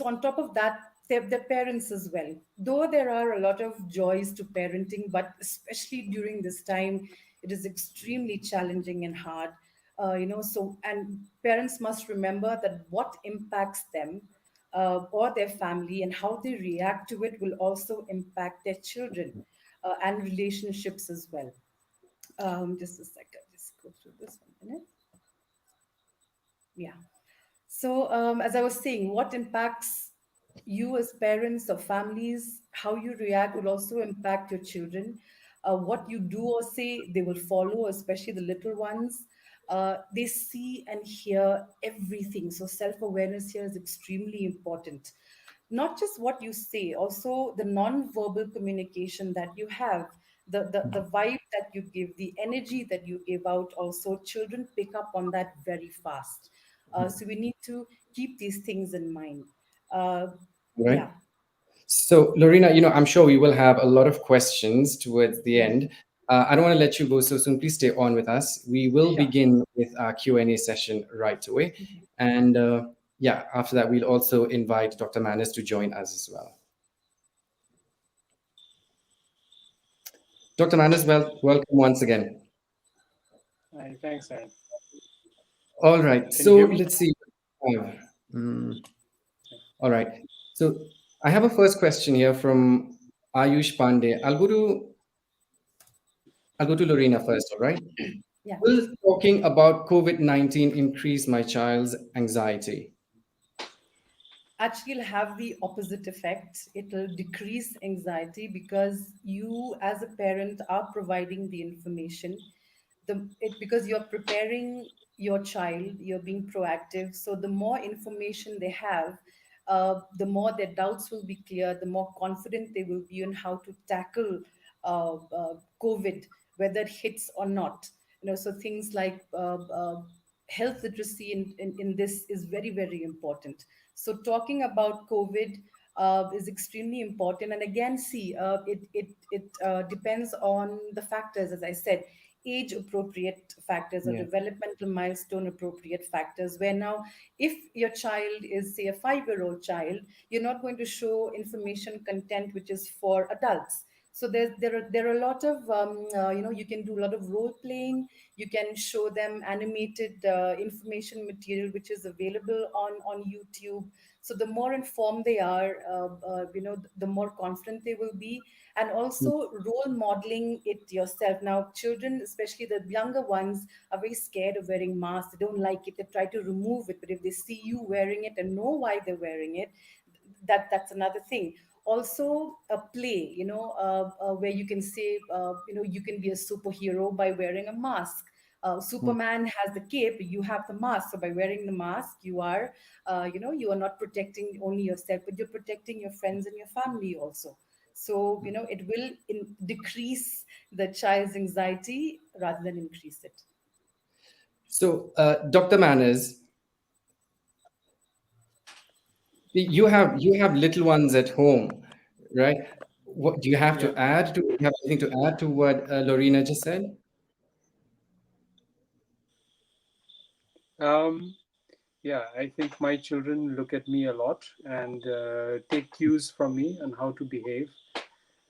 on top of that, their parents as well. Though there are a lot of joys to parenting, but especially during this time, it is extremely challenging and hard. And parents must remember that what impacts them or their family and how they react to it will also impact their children and relationships as well. Just a second, just go through this 1 minute. Yeah. So, as I was saying, what impacts you as parents or families, how you react will also impact your children. What you do or say, they will follow, especially the little ones. They see and hear everything. So, self awareness here is extremely important. Not just what you say, also the non-verbal communication that you have, the vibe that you give, the energy that you give out. Also, children pick up on that very fast. So we need to keep these things in mind. Uh, Right. yeah. So, Lorena, I'm sure we will have a lot of questions towards the end. I don't want to let you go so soon. Please stay on with us. We will Sure. begin with our Q&A session right away. And yeah, after that, we'll also invite Dr. Manis to join us as well. Dr. Manis, welcome once again. Hi, thanks, Aaron. All right. Can So you hear me? let's see. All right. So I have a first question here from Ayush Pandey. I'll go to Lorena first, all right? Yeah. Will talking about COVID-19 increase my child's anxiety? Actually, it'll have the opposite effect. It'll decrease anxiety because you, as a parent, are providing the information. Because you're preparing your child, you're being proactive. So the more information they have, the more their doubts will be clear, the more confident they will be on how to tackle COVID, whether it hits or not. So things like health literacy in this is very, very important. So talking about COVID is extremely important. And again, see, it depends on the factors, as I said, age appropriate factors or Yeah. developmental milestone appropriate factors. Where now, if your child is, say, a 5-year-old child, you're not going to show information content which is for adults. So there are a lot of you can do a lot of role playing. You can show them animated information material which is available on YouTube. So the more informed they are, the more confident they will be, and also role modeling it yourself. Now, children, especially the younger ones, are very scared of wearing masks. They don't like it. They try to remove it, but if they see you wearing it and know why they're wearing it, that's another thing. Also a play, where you can say, you can be a superhero by wearing a mask. Superman has the cape, you have the mask. So by wearing the mask, you are not protecting only yourself, but you're protecting your friends and your family also. So it will decrease the child's anxiety rather than increase it. So, Dr. Manners, you have little ones at home, right? What do you have to Yeah. add to? You have anything to add to what Lorena just said? Um, yeah, I think my children look at me a lot and take cues from me on how to behave.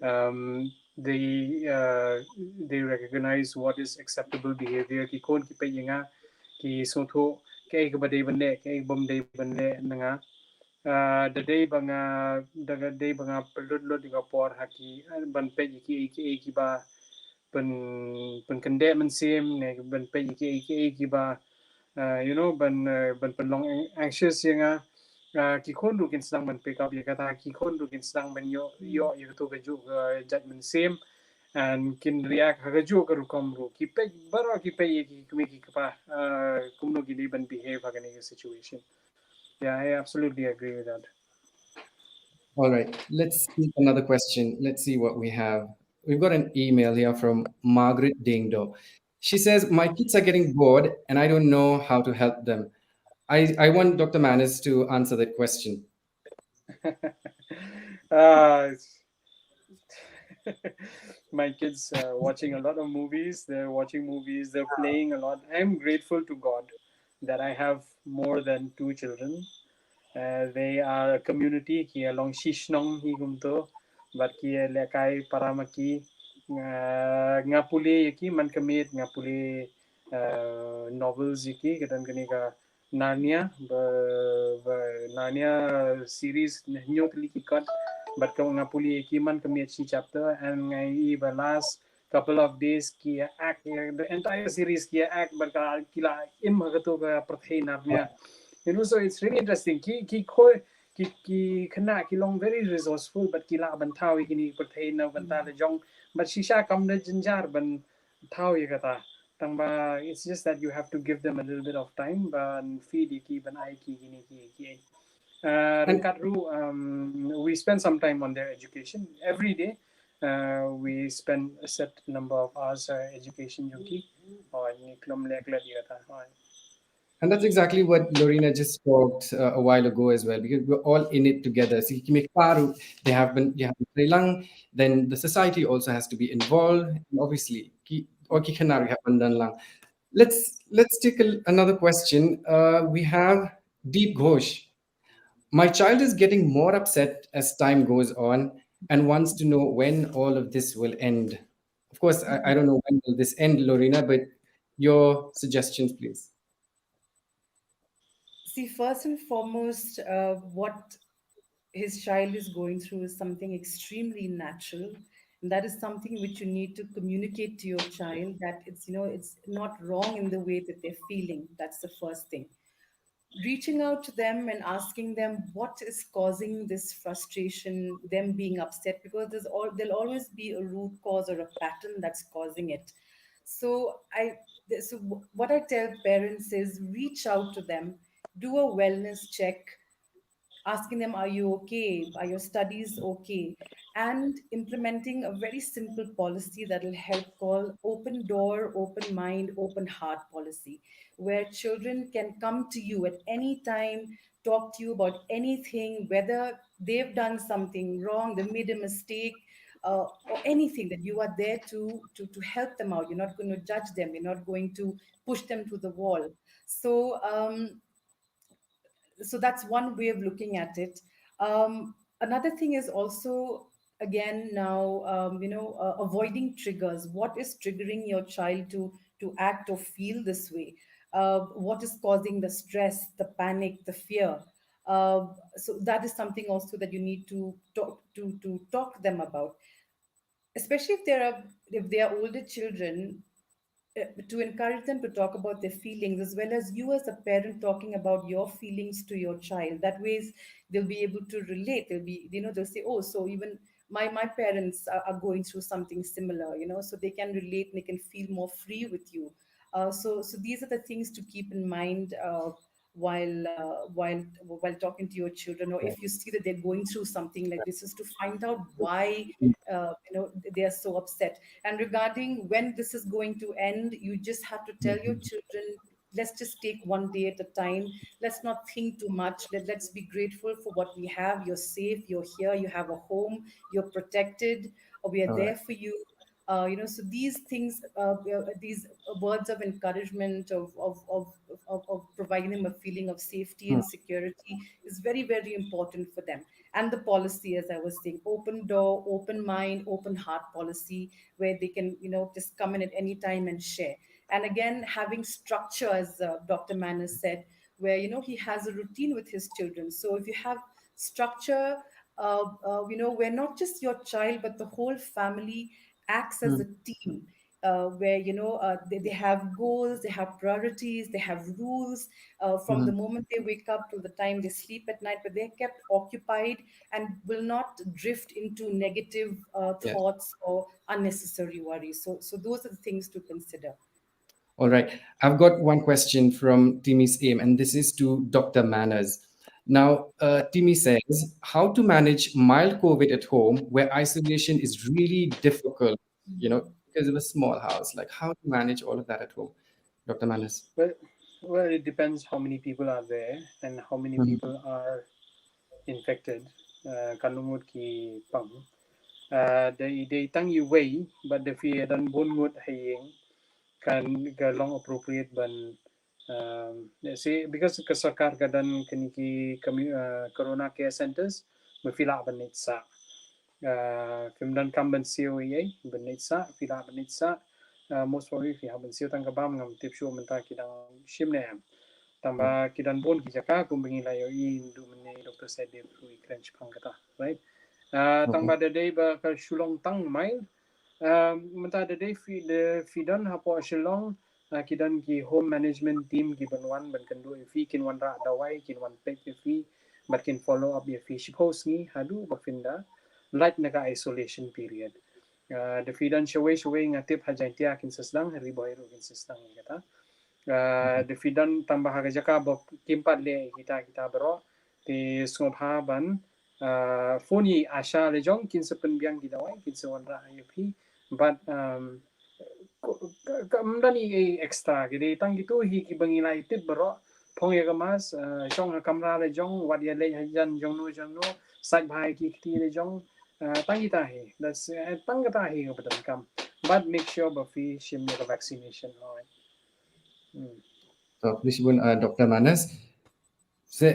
Um, they recognize what is acceptable behavior. Ki kon ki pe yinga ki sotho ke ke bade bande ke bom de bande nga the day banga pelud lo di por haki ban pe ki ba pen kende men sim ne ban pe ki ba ban pen long anxious yang ki khon du kin sang ban pick up ya kata ki khon du kin sang ban yo to ga ju judgment same and kin react ha ga ju ga ru kom ru ki pe baro ki pe ki kumi ki pa kum no gi ban behave ha ga situation. Yeah, I absolutely agree with that. All right, let's see another question. Let's see what we have. We've got an email here from Margaret Dingdo. She says, "My kids are getting bored and I don't know how to help them." I want Dr. Manis to answer that question. uh, my kids watching a lot of movies. They're watching movies. They're playing a lot. I'm grateful to God that I have more than two children. They are a community ki along shishnong hi gumto but ki lekai paramaki ngapuli ki man kamit ngapuli novels ki kedan kani ka Narnia Narnia series nyot liki kat but kau ngapuli ki man kamit si chapter and ngai the last couple of days ki act the entire series ki act but kila im hagato ka prathai Narnia. So it's really interesting. Ki khana ki long very resourceful but ki la ban thao ki ni pertain na ban ta le jong but shisha kam na jinjar ban thao ye kata tangba. It's just that you have to give them a little bit of time ban feed ki ban ai ki ni ki And ringkat ru we spend some time on their education every day. We spend a set number of hours education yoki or ni klom lek la dia ta. And that's exactly what Lorena just talked a while ago as well, because we're all in it together. Si kimi klaro, they have lang, then the society also has to be involved. And obviously, o ki kanari happen lang. Let's take another question. We have Deep Ghosh. My child is getting more upset as time goes on and wants to know when all of this will end. Of course, I don't know when will this end, Lorena, but your suggestions, please. See, first and foremost, what his child is going through is something extremely natural. And that is something which you need to communicate to your child, that it's not wrong in the way that they're feeling. That's the first thing. Reaching out to them and asking them what is causing this frustration, them being upset, because there'll always be a root cause or a pattern that's causing it. So what I tell parents is reach out to them, do a wellness check, asking them, are you okay? Are your studies okay? And implementing a very simple policy that will help, call open door, open mind, open heart policy, where children can come to you at any time, talk to you about anything, whether they've done something wrong, they made a mistake, or anything, that you are there to help them out. You're not going to judge them. You're not going to push them to the wall. So that's one way of looking at it. Another thing is also again now, avoiding triggers. What is triggering your child to act or feel this way? What is causing the stress, the panic, the fear? So that is something also that you need to talk to them about, especially if they are older children, to encourage them to talk about their feelings, as well as you as a parent talking about your feelings to your child. That ways they'll be able to relate. They'll say, oh, so even my parents are going through something similar, so they can relate and they can feel more free with you. So these are the things to keep in mind, while talking to your children, or if you see that they're going through something like this, is to find out why they are so upset. And regarding when this is going to end, you just have to tell your children, let's just take one day at a time. Let's not think too much. Let's be grateful for what we have. You're safe, you're here, you have a home, you're protected, or we are All right. there for you. So these things, these words of encouragement, of providing them a feeling of safety Hmm. and security, is very, very important for them. And the policy, as I was saying, open door, open mind, open heart policy, where they can, just come in at any time and share. And again, having structure, as Dr. Manis said, where, he has a routine with his children. So if you have structure, where not just your child, but the whole family acts as Hmm. a team, where they have goals, they have priorities, they have rules, from the Mhm. moment they wake up till the time they sleep at night, but they're kept occupied and will not drift into negative Yes. thoughts or unnecessary worries. So those are the things to consider. All right. I've got one question from Timmy's aim, and this is to Dr. Manners. Now, Timmy says, how to manage mild COVID at home where isolation is really difficult, because of a small house. Like, how to manage all of that at home? Dr. Manners. Well, well, it depends how many people are there and how many Mhm. people are infected. Kanumut ki pang. They tang you way, but the fear dan bun ngut haying kan long appropriate ban say because kasarkar kadan kaniki corona care centers mafila ban itsa Fimdan kam ban siu ye ban itsa fila ban itsa most probably fi haban siu tang kabam ngam tip show menta kidang shimne tamba kidan bon ki jaka kumbingi la yo in du mene doctor said they free crunch pangata right Okay. tamba the day ba ka shulong tang mai menta the day fi dan hapo shulong kidan ki home management team ki ban wan ban kan do fi kin wan ra dawai kin wan pek fi but can follow up ya fi suppose ni hadu ba finda light naga isolation period the fidan shaway ngatip hajantia kin sasdang riboy ro kin sasdang kata the fidan tambah haga jaka bo kimpat le kita kita bro ti sngopha ban foni asha le jong kin sepen biang kita wai kin sewan ra ip but kamdani extra gede tang gitu hi ki bangi lai tit bro phong ya mas jong kamera le jong wat ya le jan jong no sat bhai ki ti le jong tang kita hi that's tang kita hi betul kam but make sure ba fi shim ya vaccination right. So, please, Dr. Manas. So,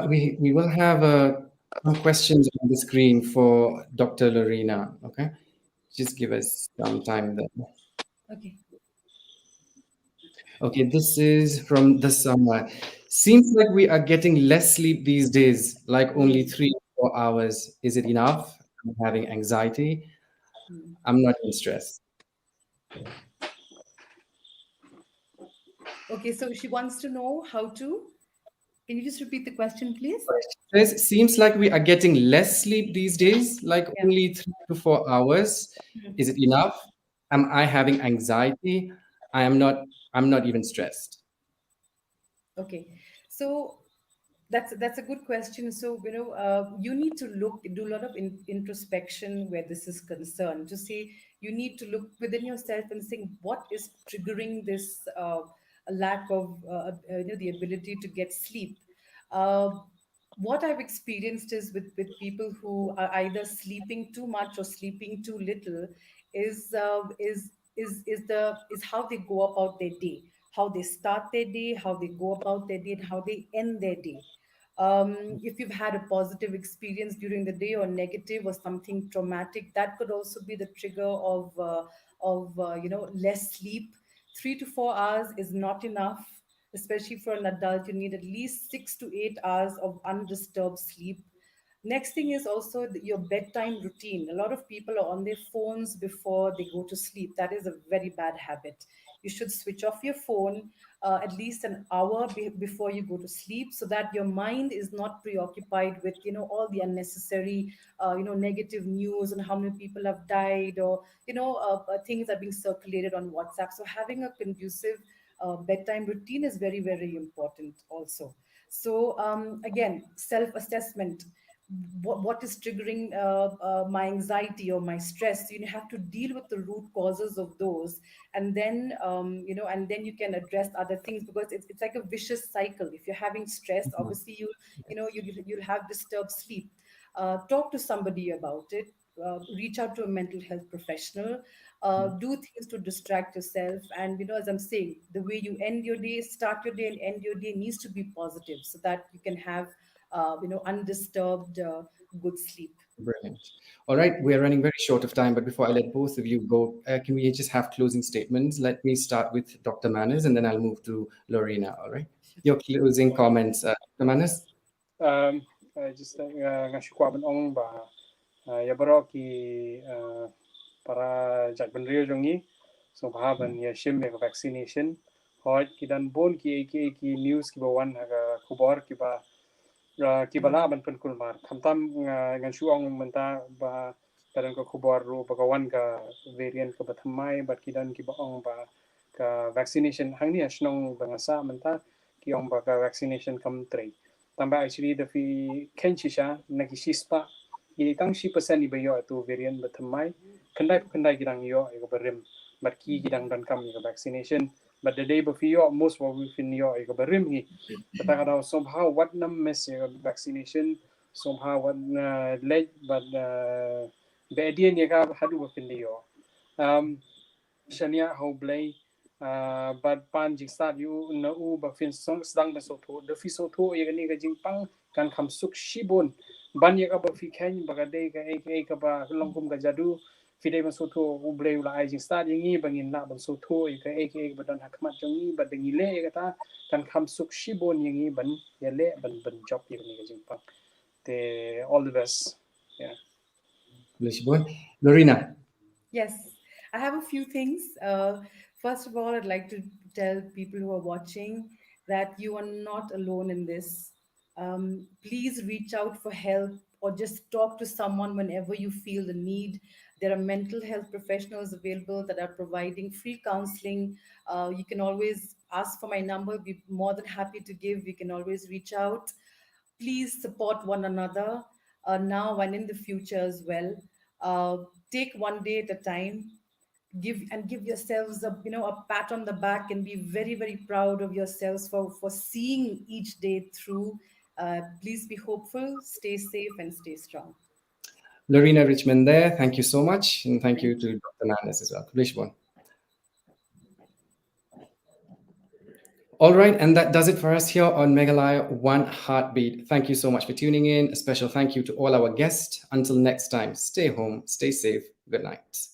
we will have some questions on the screen for Dr. Lorena. Okay. Just give us some time there. Okay. Okay, this is from the summer. Seems like we are getting less sleep these days, like only 3 or 4 hours. Is it enough? I'm having anxiety. I'm not in stress. Okay, so she wants to know how to. Can you just repeat the question, please? Stress seems like we are getting less sleep these days, like Yeah. only 3 to 4 hours. Is it enough? Am I having anxiety? I am not. I'm not even stressed. Okay, so that's a good question. So you need to do a lot of introspection where this is concerned. To say, you need to look within yourself and think what is triggering this, a lack of the ability to get sleep. Uh, what I've experienced is with people who are either sleeping too much or sleeping too little, is how they go about their day, how they start their day, how they go about their day, and how they end their day. If you've had a positive experience during the day or negative or something traumatic, that could also be the trigger of less sleep. 3 to 4 hours is not enough, especially for an adult. You need at least 6 to 8 hours of undisturbed sleep. Next thing is also your bedtime routine. A lot of people are on their phones before they go to sleep. That is a very bad habit. You should switch off your phone at least an hour before you go to sleep, so that your mind is not preoccupied with all the unnecessary negative news and how many people have died, or things are being circulated on WhatsApp. So having a conducive bedtime routine is very, very important also. So again, self-assessment. What is triggering my anxiety or my stress? You have to deal with the root causes of those, and then and then you can address other things, because it's like a vicious cycle. If you're having stress, obviously you'll have disturbed sleep. Talk to somebody about it. Reach out to a mental health professional. Do things to distract yourself, and as I'm saying, the way you end your day, start your day and end your day, needs to be positive, so that you can have undisturbed good sleep. Brilliant. All right, we're running very short of time, but before I let both of you go, can we just have closing statements? Let me start with Dr. Manas, and then I'll move to Lorena. All right, your closing comments, Dr. Manas. Just ngasih kuaban ong ba ya baro ki para jak ben rio jongi so ban ya shim ya vaccination hoj ki dan bon ki news ki bawan haga kubor ki ba bala ban pen kulmar khamtam ngan shuong menta ba padan ko kubor ro bagawan ka variant ka bathamai bat ki dan ki ba ong ba ka vaccination hangni asnong bangasa menta ki ong ba ka vaccination kam trei tamba actually the fi kenchisha nakishispa ini tang shi percent iba yo tu variant bathamai kendai gidang yo ego berim but ki gidang dan kam ego vaccination but the day before yo most what we fin yo ego berim hi but I somehow what nam miss vaccination somehow what late but the idea ni ka hadu fin yo shania how blay but pan jing start you na u ba fin song stang ba so tho the fi so tho ye ni ga jing pang kan kham suk shibon ban ye ka ba fi khen ba ga de ka ba long kum ga jadu fi de ba so tho u blay la ai jing start ye ngi ba ngin na ba so tho ye ka ba don hakmat jong ni ba de ngi le ye ka ta kan kham suk shibon ye ngi ban ye le ban job ye ni ga jing pang te all the best. Yeah. Lorena. Yes, I have a few things. First of all, I'd like to tell people who are watching that you are not alone in this. Please reach out for help, or just talk to someone whenever you feel the need. There are mental health professionals available that are providing free counseling. You can always ask for my number, be more than happy to give. You can always reach out. Please support one another now and in the future as well. Take one day at a time. Give yourselves a pat on the back, and be very, very proud of yourselves for seeing each day through. Please be hopeful, stay safe, and stay strong. Lorena Richmond there. Thank you so much. And thank you to Dr. Manas as well. All right, and that does it for us here on Meghalaya One Heartbeat. Thank you so much for tuning in. A special thank you to all our guests. Until next time, stay home, stay safe. Good night.